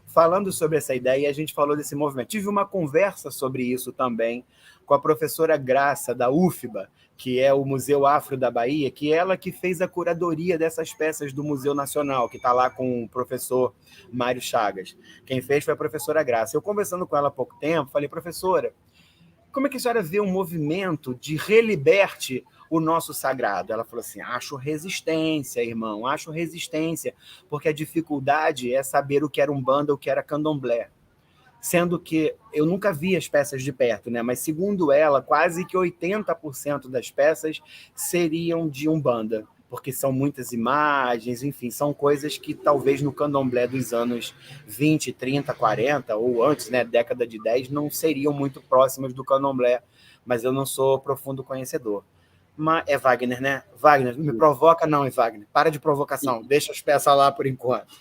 falando sobre essa ideia, e a gente falou desse movimento. Tive uma conversa sobre isso também com a professora Graça, da UFBA, que é o Museu Afro da Bahia, que é ela que fez a curadoria dessas peças do Museu Nacional, que está lá com o professor Mário Chagas. Quem fez foi a professora Graça. Eu conversando com ela há pouco tempo, falei, professora, como é que a senhora vê um movimento de reliberte o nosso sagrado? Ela falou assim, acho resistência, irmão, acho resistência, porque a dificuldade é saber o que era Umbanda, o que era Candomblé. Sendo que eu nunca vi as peças de perto, né? Mas segundo ela, quase que 80% das peças seriam de Umbanda, porque são muitas imagens, enfim, são coisas que talvez no Candomblé dos anos 20, 30, 40, ou antes, né, década de 10, não seriam muito próximas do Candomblé, mas eu não sou profundo conhecedor. Mas é Wagner, né? Wagner, não me provoca não, hein, Wagner? Para de provocação, deixa as peças lá por enquanto.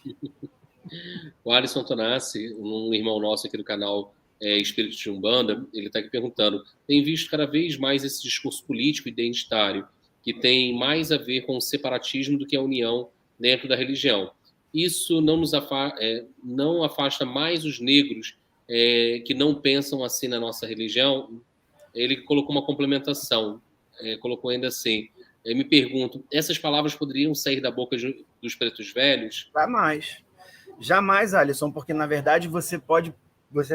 O Alisson Tonassi, um irmão nosso aqui do canal Espírito de Umbanda, ele está aqui perguntando, tem visto cada vez mais esse discurso político identitário, que tem mais a ver com o separatismo do que a união dentro da religião. Isso não afasta mais os negros que não pensam assim na nossa religião? Ele colocou uma complementação, colocou ainda assim, eu me pergunto, essas palavras poderiam sair da boca dos pretos velhos? Jamais. Jamais, Alisson, porque na verdade você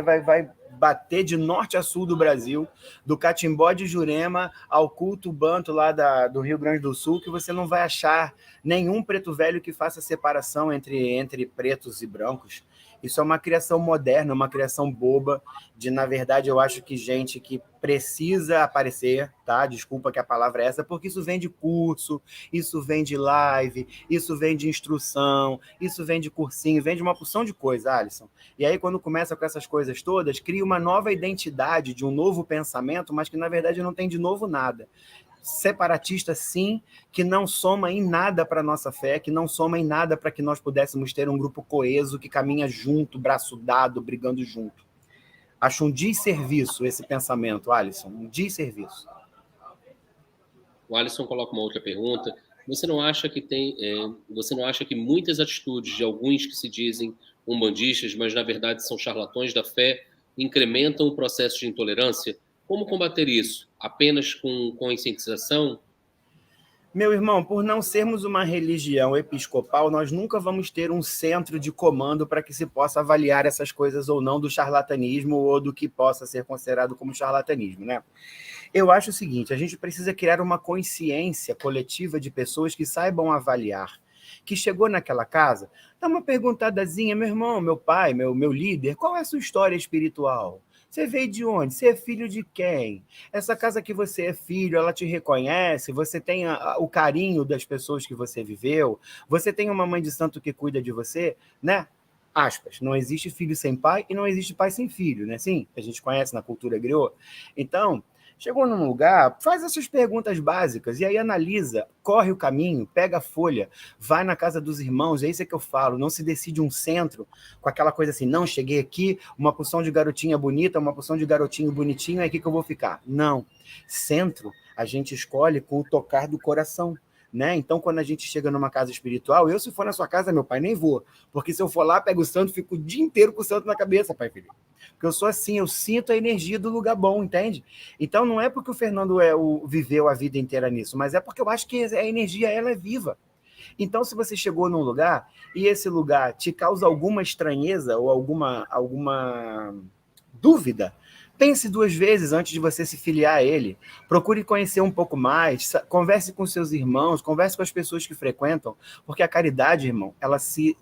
vai bater de norte a sul do Brasil, do Catimbó de Jurema ao culto banto lá do Rio Grande do Sul, que você não vai achar nenhum preto velho que faça separação entre pretos e brancos. Isso é uma criação moderna, uma criação boba, na verdade, eu acho que gente que precisa aparecer, tá? Desculpa que a palavra é essa, porque isso vem de curso, isso vem de live, isso vem de instrução, isso vem de cursinho, vem de uma porção de coisa, Alisson. E aí, quando começa com essas coisas todas, cria uma nova identidade de um novo pensamento, mas que, na verdade, não tem de novo nada. Separatista, sim, que não soma em nada para a nossa fé, que não soma em nada para que nós pudéssemos ter um grupo coeso que caminha junto, braço dado, brigando junto. Acho um desserviço esse pensamento, Alisson, um desserviço. O Alisson coloca uma outra pergunta. Você não acha que muitas atitudes de alguns que se dizem umbandistas, mas na verdade são charlatões da fé, incrementam o processo de intolerância? Como combater isso? apenas com conscientização? Meu irmão, por não sermos uma religião episcopal, nós nunca vamos ter um centro de comando para que se possa avaliar essas coisas ou não do charlatanismo ou do que possa ser considerado como charlatanismo, né? Eu acho o seguinte, a gente precisa criar uma consciência coletiva de pessoas que saibam avaliar. Que chegou naquela casa, dá uma perguntadazinha, meu irmão, meu pai, meu líder, qual é a sua história espiritual? Você veio de onde? Você é filho de quem? Essa casa que você é filho, ela te reconhece? Você tem o carinho das pessoas que você viveu? Você tem uma mãe de santo que cuida de você? Né? Aspas, não existe filho sem pai e não existe pai sem filho, né? Sim, a gente conhece na cultura griot. Então, chegou num lugar, faz essas perguntas básicas e aí analisa, corre o caminho, pega a folha, vai na casa dos irmãos, é isso que eu falo, não se decide um centro com aquela coisa assim, não, cheguei aqui, uma porção de garotinha bonita, uma porção de garotinho bonitinho, é aqui que eu vou ficar. Não, centro a gente escolhe com o tocar do coração. Né? Então, quando a gente chega numa casa espiritual, eu, se for na sua casa, meu pai, nem vou. Porque se eu for lá, pego o santo, fico o dia inteiro com o santo na cabeça, pai filho. Porque eu sou assim, eu sinto a energia do lugar bom, entende? Então, não é porque o Fernando viveu a vida inteira nisso, mas é porque eu acho que a energia, ela é viva. Então, se você chegou num lugar e esse lugar te causa alguma estranheza ou alguma dúvida, pense duas vezes antes de você se filiar a ele. Procure conhecer um pouco mais, converse com seus irmãos, converse com as pessoas que frequentam, porque a caridade, irmão, ela se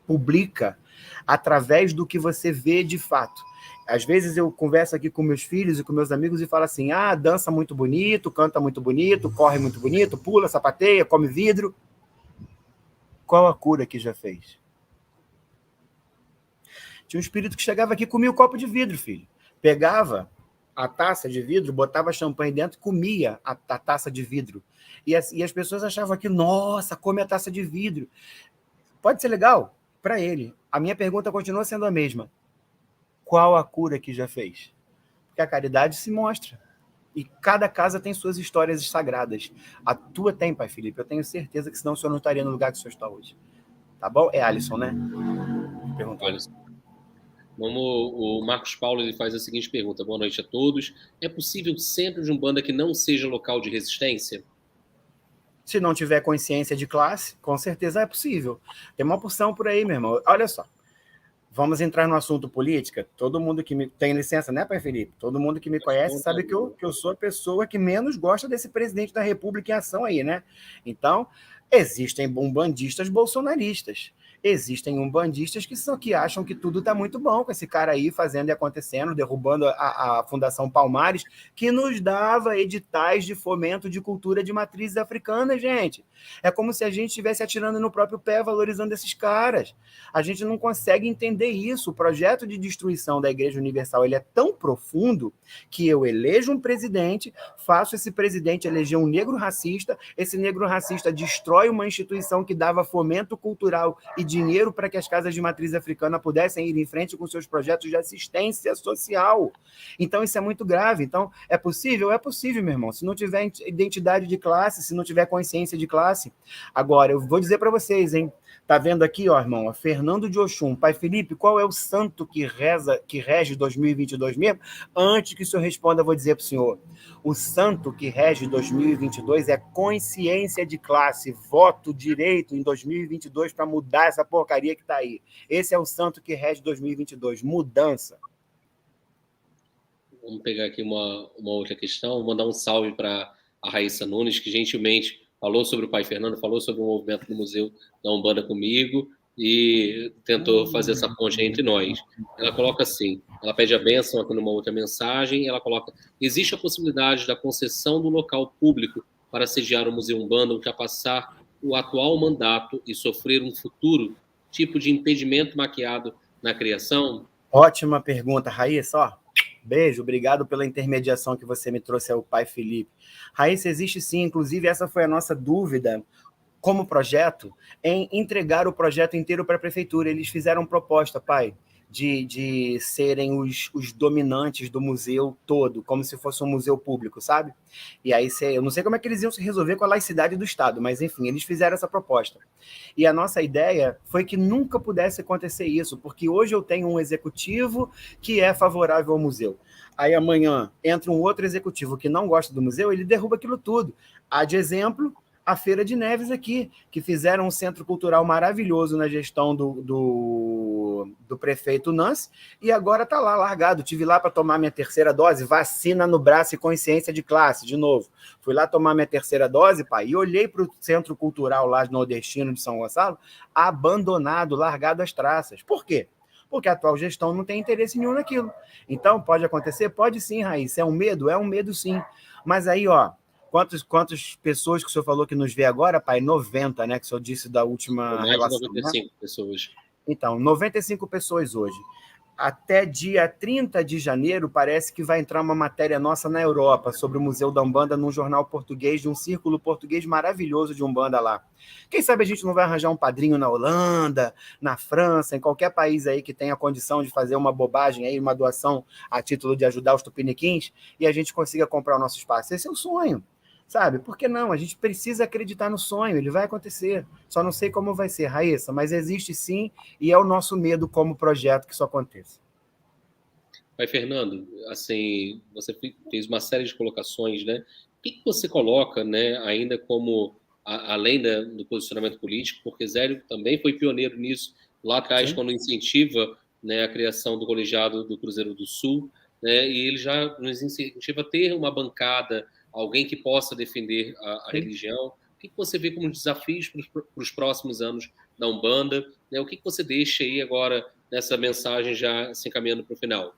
publica através do que você vê de fato. Às vezes eu converso aqui com meus filhos e com meus amigos e falo assim, dança muito bonito, canta muito bonito, corre muito bonito, pula, sapateia, come vidro. Qual a cura que já fez? Tinha um espírito que chegava aqui e comia o copo de vidro, filho. Pegava a taça de vidro, botava champanhe dentro e comia a taça de vidro. E as pessoas achavam aqui, nossa, come a taça de vidro. Pode ser legal para ele. A minha pergunta continua sendo a mesma. Qual a cura que já fez? Porque a caridade se mostra. E cada casa tem suas histórias sagradas. A tua tem, pai Felipe. Eu tenho certeza que senão o senhor não estaria no lugar que o senhor está hoje. Tá bom? É Alisson, né? Perguntou. Alisson. O Marcos Paulo ele faz a seguinte pergunta. Boa noite a todos. É possível centro de Umbanda que não seja local de resistência? Se não tiver consciência de classe, com certeza é possível. Tem uma porção por aí, meu irmão. Olha só. Vamos entrar no assunto política? Todo mundo que me... Tem licença, né, pai Felipe? Todo mundo que me conhece sabe que eu sou a pessoa que menos gosta desse presidente da República em ação aí, né? Então, existem umbandistas bolsonaristas. Existem umbandistas que acham que tudo está muito bom com esse cara aí fazendo e acontecendo, derrubando a Fundação Palmares, que nos dava editais de fomento de cultura de matrizes africanas, gente. É como se a gente estivesse atirando no próprio pé, valorizando esses caras. A gente não consegue entender isso. O projeto de destruição da Igreja Universal ele é tão profundo que eu elejo um presidente, faço esse presidente eleger um negro racista, esse negro racista destrói uma instituição que dava fomento cultural e dinheiro para que as casas de matriz africana pudessem ir em frente com seus projetos de assistência social. Então, isso é muito grave. Então, é possível? É possível, meu irmão. Se não tiver identidade de classe, se não tiver consciência de classe. Agora, eu vou dizer para vocês, hein? Tá vendo aqui, ó, irmão? Fernando de Oxum. Pai Felipe, qual é o santo que rege 2022 mesmo? Antes que o senhor responda, eu vou dizer para o senhor. O santo que rege 2022 é consciência de classe, voto direito em 2022 para mudar essa porcaria que está aí. Esse é o santo que rege 2022, mudança. Vamos pegar aqui uma outra questão, vou mandar um salve para a Raíssa Nunes, que gentilmente falou sobre o pai Fernando, falou sobre o movimento do Museu da Umbanda comigo e tentou fazer essa ponte entre nós. Ela coloca assim, ela pede a bênção aqui numa outra mensagem, ela coloca, existe a possibilidade da concessão do local público para sediar o Museu Umbanda, ultrapassar o atual mandato e sofrer um futuro tipo de impedimento maquiado na criação? Ótima pergunta, Raíssa, ó. Beijo, obrigado pela intermediação que você me trouxe ao pai Felipe. Raíssa, existe sim, inclusive essa foi a nossa dúvida como projeto, em entregar o projeto inteiro para a prefeitura. Eles fizeram proposta, pai, de serem os dominantes do museu todo, como se fosse um museu público, sabe? E aí, eu não sei como é que eles iam se resolver com a laicidade do Estado, mas enfim, eles fizeram essa proposta. E a nossa ideia foi que nunca pudesse acontecer isso, porque hoje eu tenho um executivo que é favorável ao museu. Aí amanhã entra um outro executivo que não gosta do museu, ele derruba aquilo tudo. Há de exemplo a Feira de Neves aqui, que fizeram um centro cultural maravilhoso na gestão do prefeito Nance, e agora está lá largado. Tive lá para tomar minha terceira dose, vacina no braço e consciência de classe, de novo. Fui lá tomar minha terceira dose, pai, e olhei para o centro cultural lá nordestino de São Gonçalo, abandonado, largado às traças. Por quê? Porque a atual gestão não tem interesse nenhum naquilo. Então, pode acontecer? Pode sim, Raíssa. É um medo? É um medo sim. Mas aí, ó, quantas pessoas que o senhor falou que nos vê agora, pai? 90, né? Que o senhor disse da última Mais de relação, 95 né? pessoas. Então, 95 pessoas hoje. Até dia 30 de janeiro, parece que vai entrar uma matéria nossa na Europa sobre o Museu da Umbanda num jornal português, de um círculo português maravilhoso de Umbanda lá. Quem sabe a gente não vai arranjar um padrinho na Holanda, na França, em qualquer país aí que tenha condição de fazer uma bobagem aí, uma doação a título de ajudar os tupiniquins, e a gente consiga comprar o nosso espaço. Esse é o sonho, sabe? Por que não? A gente precisa acreditar no sonho, ele vai acontecer. Só não sei como vai ser, Raíssa, mas existe sim, e é o nosso medo como projeto que isso aconteça. Pai Fernando, assim, você fez uma série de colocações, né? O que você coloca, né, ainda como, além do posicionamento político, porque Zélio também foi pioneiro nisso, lá atrás, Sim. quando incentiva, né, a criação do colegiado do Cruzeiro do Sul, né, e ele já nos incentiva a ter uma bancada, alguém que possa defender a Sim. religião. O que você vê como desafios para os próximos anos da Umbanda, né? O que você deixa aí agora nessa mensagem já se encaminhando para o final?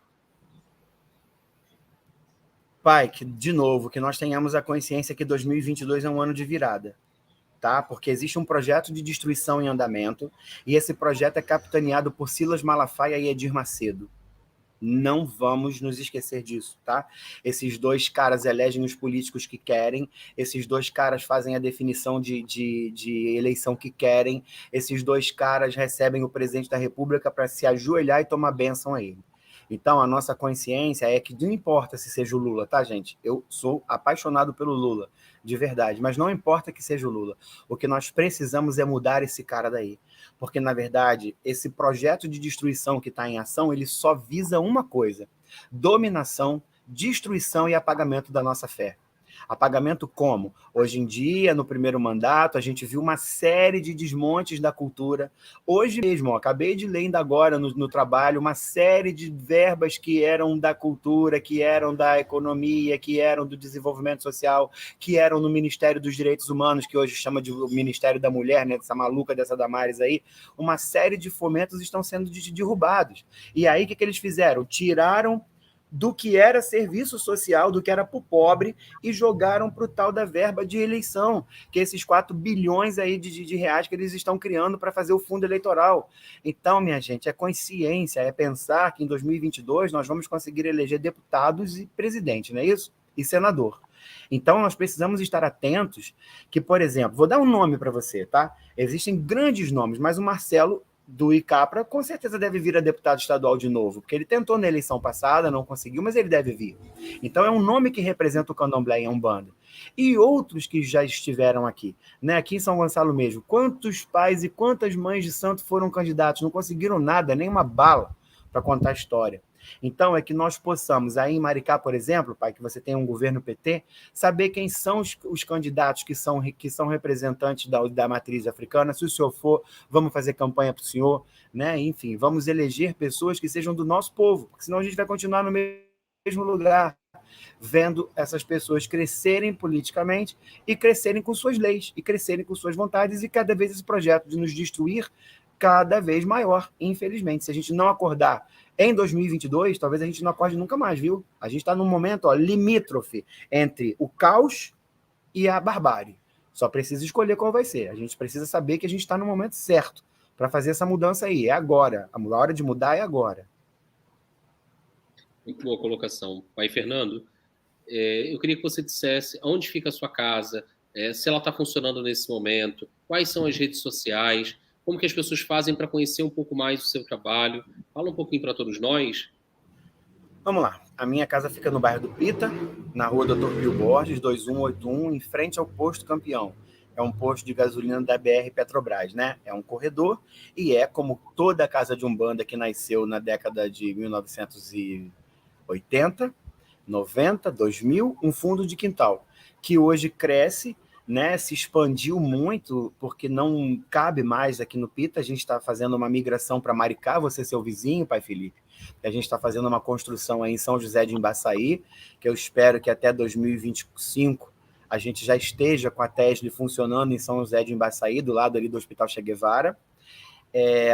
Pai, que, de novo, que nós tenhamos a consciência que 2022 é um ano de virada, tá? Porque existe um projeto de destruição em andamento, e esse projeto é capitaneado por Silas Malafaia e Edir Macedo. Não vamos nos esquecer disso, tá? Esses dois caras elegem os políticos que querem, esses dois caras fazem a definição de eleição que querem, esses dois caras recebem o presidente da República para se ajoelhar e tomar bênção a ele. Então, a nossa consciência é que não importa se seja o Lula, tá, gente? Eu sou apaixonado pelo Lula, de verdade, mas não importa que seja o Lula. O que nós precisamos é mudar esse cara daí. Porque, na verdade, esse projeto de destruição que está em ação, ele só visa uma coisa: dominação, destruição e apagamento da nossa fé. Apagamento como? Hoje em dia, no primeiro mandato, a gente viu uma série de desmontes da cultura. Hoje mesmo, ó, acabei de ler ainda agora no trabalho, uma série de verbas que eram da cultura, que eram da economia, que eram do desenvolvimento social, que eram no Ministério dos Direitos Humanos, que hoje chama de Ministério da Mulher, né, dessa maluca dessa Damares aí. Uma série de fomentos estão sendo derrubados. E aí, o que eles fizeram? Tiraram do que era serviço social, do que era para o pobre, e jogaram para o tal da verba de eleição, que é esses 4 bilhões aí de reais que eles estão criando para fazer o fundo eleitoral. Então, minha gente, é consciência, é pensar que em 2022 nós vamos conseguir eleger deputados e presidente, não é isso? E senador. Então, nós precisamos estar atentos que, por exemplo, vou dar um nome para você, tá? Existem grandes nomes, mas o Marcelo do ICAPRA, com certeza deve vir a deputado estadual de novo, porque ele tentou na eleição passada, não conseguiu, mas ele deve vir. Então é um nome que representa o candomblé em Umbanda. E outros que já estiveram aqui, né? Aqui em São Gonçalo mesmo, quantos pais e quantas mães de santo foram candidatos, não conseguiram nada, nem uma bala para contar a história. Então, é que nós possamos, aí em Maricá, por exemplo, pai, que você tem um governo PT, saber quem são os candidatos que são representantes da matriz africana. Se o senhor for, vamos fazer campanha para o senhor, né? Enfim, vamos eleger pessoas que sejam do nosso povo, porque senão a gente vai continuar no mesmo lugar, vendo essas pessoas crescerem politicamente e crescerem com suas leis, e crescerem com suas vontades, e cada vez esse projeto de nos destruir cada vez maior, infelizmente. Se a gente não acordar em 2022, talvez a gente não acorde nunca mais, viu? A gente está num momento limítrofe entre o caos e a barbárie. Só precisa escolher qual vai ser. A gente precisa saber que a gente está no momento certo para fazer essa mudança aí. É agora. A hora de mudar é agora. Muito boa colocação. Pai Fernando, eu queria que você dissesse onde fica a sua casa, se ela está funcionando nesse momento, quais são as redes sociais, como que as pessoas fazem para conhecer um pouco mais do seu trabalho? Fala um pouquinho para todos nós. Vamos lá. A minha casa fica no bairro do Pita, na rua Dr. Pio Borges, 2181, em frente ao Posto Campeão. É um posto de gasolina da BR Petrobras, né? É um corredor e é, como toda casa de Umbanda que nasceu na década de 1980, 90, 2000, um fundo de quintal, que hoje cresce, né, se expandiu muito, porque não cabe mais aqui no Pita. A gente está fazendo uma migração para Maricá, você seu vizinho, pai Felipe. A gente está fazendo uma construção aí em São José de Embaçaí, que eu espero que até 2025 a gente já esteja com a Tesla funcionando em São José de Embaçaí, do lado ali do Hospital Che Guevara.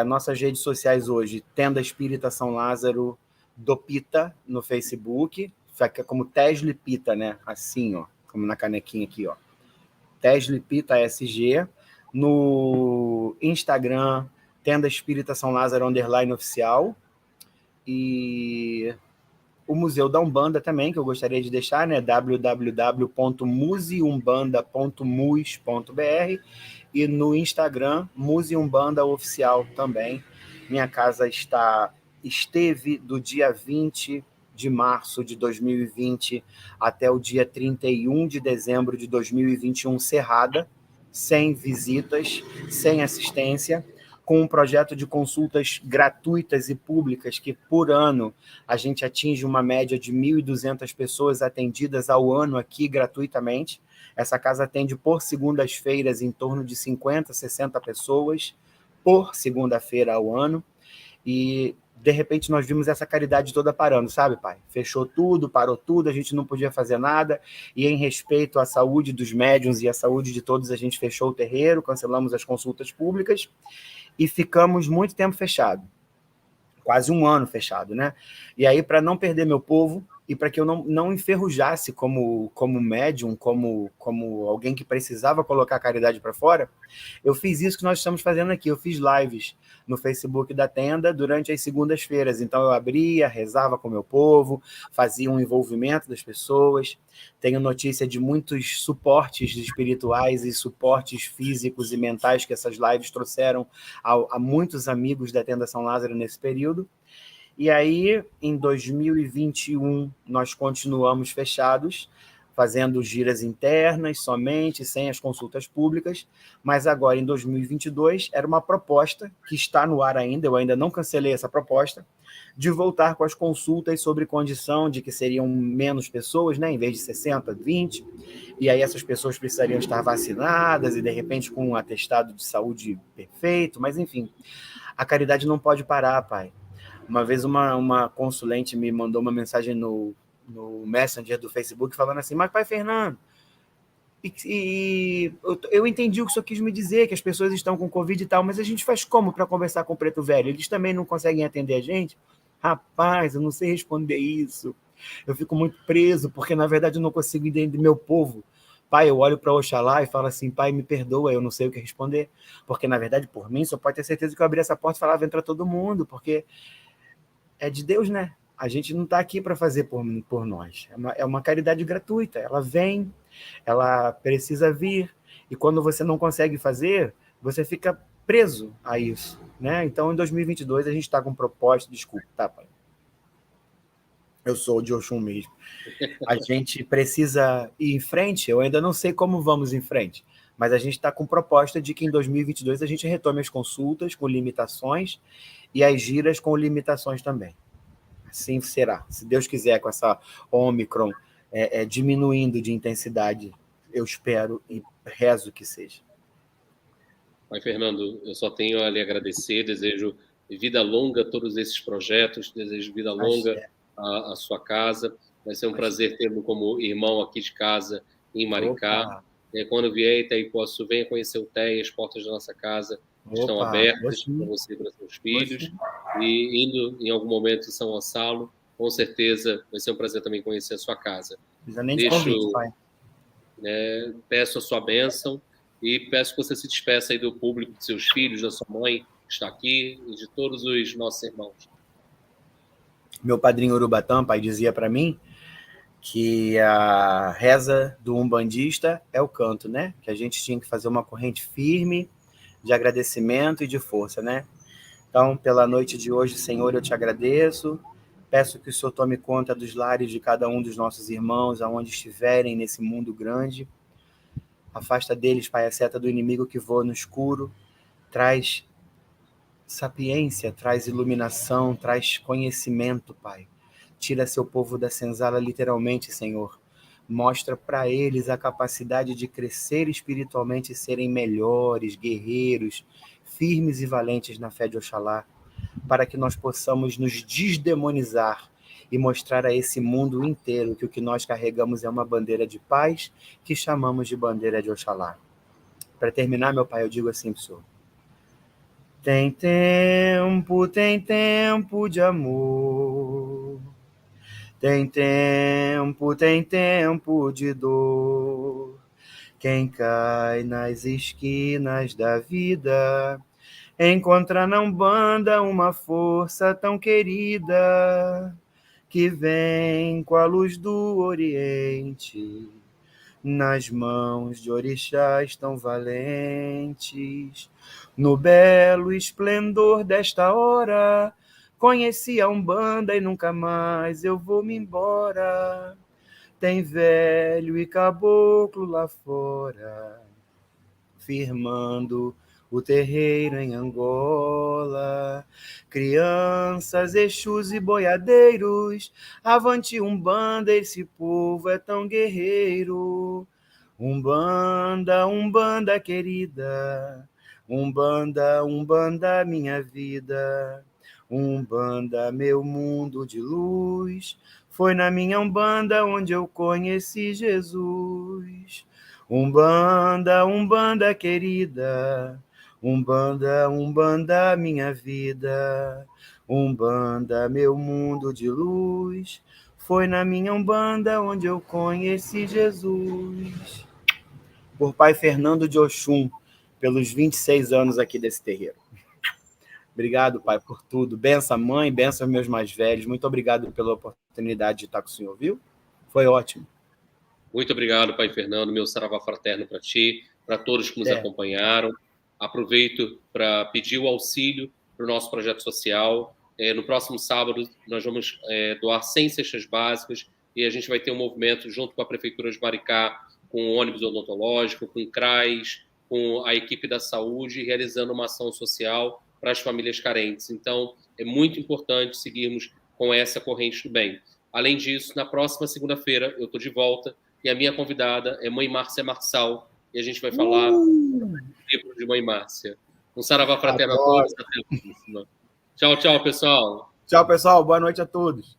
Nossas redes sociais hoje, Tenda Espírita São Lázaro do Pita no Facebook, fica como Tesla Pita, né? Assim, ó, como na canequinha aqui, ó. Tesla Pita SG. No Instagram, Tenda Espírita São Lázaro _oficial. E o Museu da Umbanda também, que eu gostaria de deixar, né? www.museumbanda.mus.br, e no Instagram, Museumbanda Oficial também. Minha casa esteve do dia 20 de março de 2020 até o dia 31 de dezembro de 2021 cerrada, sem visitas, sem assistência, com um projeto de consultas gratuitas e públicas, que por ano a gente atinge uma média de 1.200 pessoas atendidas ao ano aqui gratuitamente. Essa casa atende por segundas-feiras em torno de 50, 60 pessoas por segunda-feira ao ano. E, de repente, nós vimos essa caridade toda parando, sabe, pai? Fechou tudo, parou tudo, a gente não podia fazer nada, e em respeito à saúde dos médiuns e à saúde de todos, a gente fechou o terreiro, cancelamos as consultas públicas, e ficamos muito tempo fechado, quase um ano fechado, né? E aí, para não perder meu povo, e para que eu não enferrujasse como médium, como alguém que precisava colocar a caridade para fora, eu fiz isso que nós estamos fazendo aqui. Eu fiz lives no Facebook da tenda durante as segundas-feiras. Então eu abria, rezava com o meu povo, fazia um envolvimento das pessoas. Tenho notícia de muitos suportes espirituais e suportes físicos e mentais que essas lives trouxeram a muitos amigos da Tenda São Lázaro nesse período. E aí, em 2021, nós continuamos fechados, fazendo giras internas somente, sem as consultas públicas, mas agora, em 2022, era uma proposta, que está no ar ainda, eu ainda não cancelei essa proposta, de voltar com as consultas sobre condição de que seriam menos pessoas, né, em vez de 60, 20, e aí essas pessoas precisariam estar vacinadas e, de repente, com um atestado de saúde perfeito, mas, enfim, a caridade não pode parar, pai. Uma vez uma consulente me mandou uma mensagem no Messenger do Facebook falando assim: mas, pai Fernando, eu entendi o que o senhor quis me dizer, que as pessoas estão com Covid e tal, mas a gente faz como para conversar com o Preto Velho? Eles também não conseguem atender a gente? Rapaz, eu não sei responder isso. Eu fico muito preso, porque na verdade eu não consigo entender meu povo. Pai, eu olho para Oxalá e falo assim: pai, me perdoa, eu não sei o que responder. Porque na verdade, por mim, só pode ter certeza que eu abri essa porta e falava: entra todo mundo, porque é de Deus, né? A gente não está aqui para fazer por nós. É uma caridade gratuita. Ela vem, ela precisa vir. E quando você não consegue fazer, você fica preso a isso, né? Então, em 2022, a gente está com proposta. Desculpa, tá, pai? Eu sou de Oxum mesmo. A gente precisa ir em frente. Eu ainda não sei como vamos em frente, mas a gente está com proposta de que em 2022 a gente retome as consultas com limitações e as giras com limitações também. Assim será. Se Deus quiser, com essa Ômicron diminuindo de intensidade, eu espero e rezo que seja. Pai Fernando, eu só tenho a lhe agradecer, desejo vida longa a todos esses projetos, desejo vida longa à sua casa. Vai ser um prazer tê-lo como irmão aqui de casa em Maricá. Quando vier Itaipuaçu, venha conhecer o TEI, as portas da nossa casa estão abertas para você e para seus filhos. E indo em algum momento em São Gonçalo, com certeza vai ser um prazer também conhecer a sua casa. Peço a sua bênção e peço que você se despeça aí do público, de seus filhos, da sua mãe, que está aqui, e de todos os nossos irmãos. Meu padrinho Urubatã, pai, dizia para mim que a reza do umbandista é o canto, né? Que a gente tinha que fazer uma corrente firme de agradecimento e de força, né? Então, pela noite de hoje, Senhor, eu te agradeço. Peço que o Senhor tome conta dos lares de cada um dos nossos irmãos, aonde estiverem nesse mundo grande. Afasta deles, Pai, a seta do inimigo que voa no escuro. Traz sapiência, traz iluminação, traz conhecimento, Pai. Tira seu povo da senzala, literalmente, Senhor. Mostra para eles a capacidade de crescer espiritualmente e serem melhores, guerreiros, firmes e valentes na fé de Oxalá, para que nós possamos nos desdemonizar e mostrar a esse mundo inteiro que o que nós carregamos é uma bandeira de paz, que chamamos de bandeira de Oxalá. Para terminar, meu Pai, eu digo assim para o Senhor: tem tempo de amor, tem tempo de dor. Quem cai nas esquinas da vida encontra na Umbanda uma força tão querida, que vem com a luz do Oriente, nas mãos de orixás tão valentes. No belo esplendor desta hora, conheci a Umbanda e nunca mais eu vou me embora. Tem velho e caboclo lá fora, firmando o terreiro em Angola. Crianças, exus e boiadeiros, avante Umbanda, esse povo é tão guerreiro. Umbanda, Umbanda querida, Umbanda, Umbanda minha vida, Umbanda meu mundo de luz. Foi na minha Umbanda onde eu conheci Jesus. Umbanda, Umbanda querida, Umbanda, Umbanda minha vida, Umbanda meu mundo de luz. Foi na minha Umbanda onde eu conheci Jesus. Por Pai Fernando de Oxum, pelos 26 anos aqui desse terreiro. Obrigado, Pai, por tudo. Benção, mãe, benção meus mais velhos. Muito obrigado pela oportunidade de estar com o Senhor, viu? Foi ótimo. Muito obrigado, Pai Fernando. Meu saravá fraterno para ti, para todos que nos acompanharam. Aproveito para pedir o auxílio para o nosso projeto social. No próximo sábado, nós vamos doar 100 cestas básicas e a gente vai ter um movimento junto com a Prefeitura de Maricá, com o ônibus odontológico, com o CRAS, com a equipe da saúde, realizando uma ação social para as famílias carentes. Então, é muito importante seguirmos com essa corrente do bem. Além disso, na próxima segunda-feira, eu estou de volta e a minha convidada é Mãe Márcia Marçal, e a gente vai falar do livro de Mãe Márcia. Um saravá fraterno a todos, até a próxima. Tchau, tchau, pessoal. Tchau, pessoal. Boa noite a todos.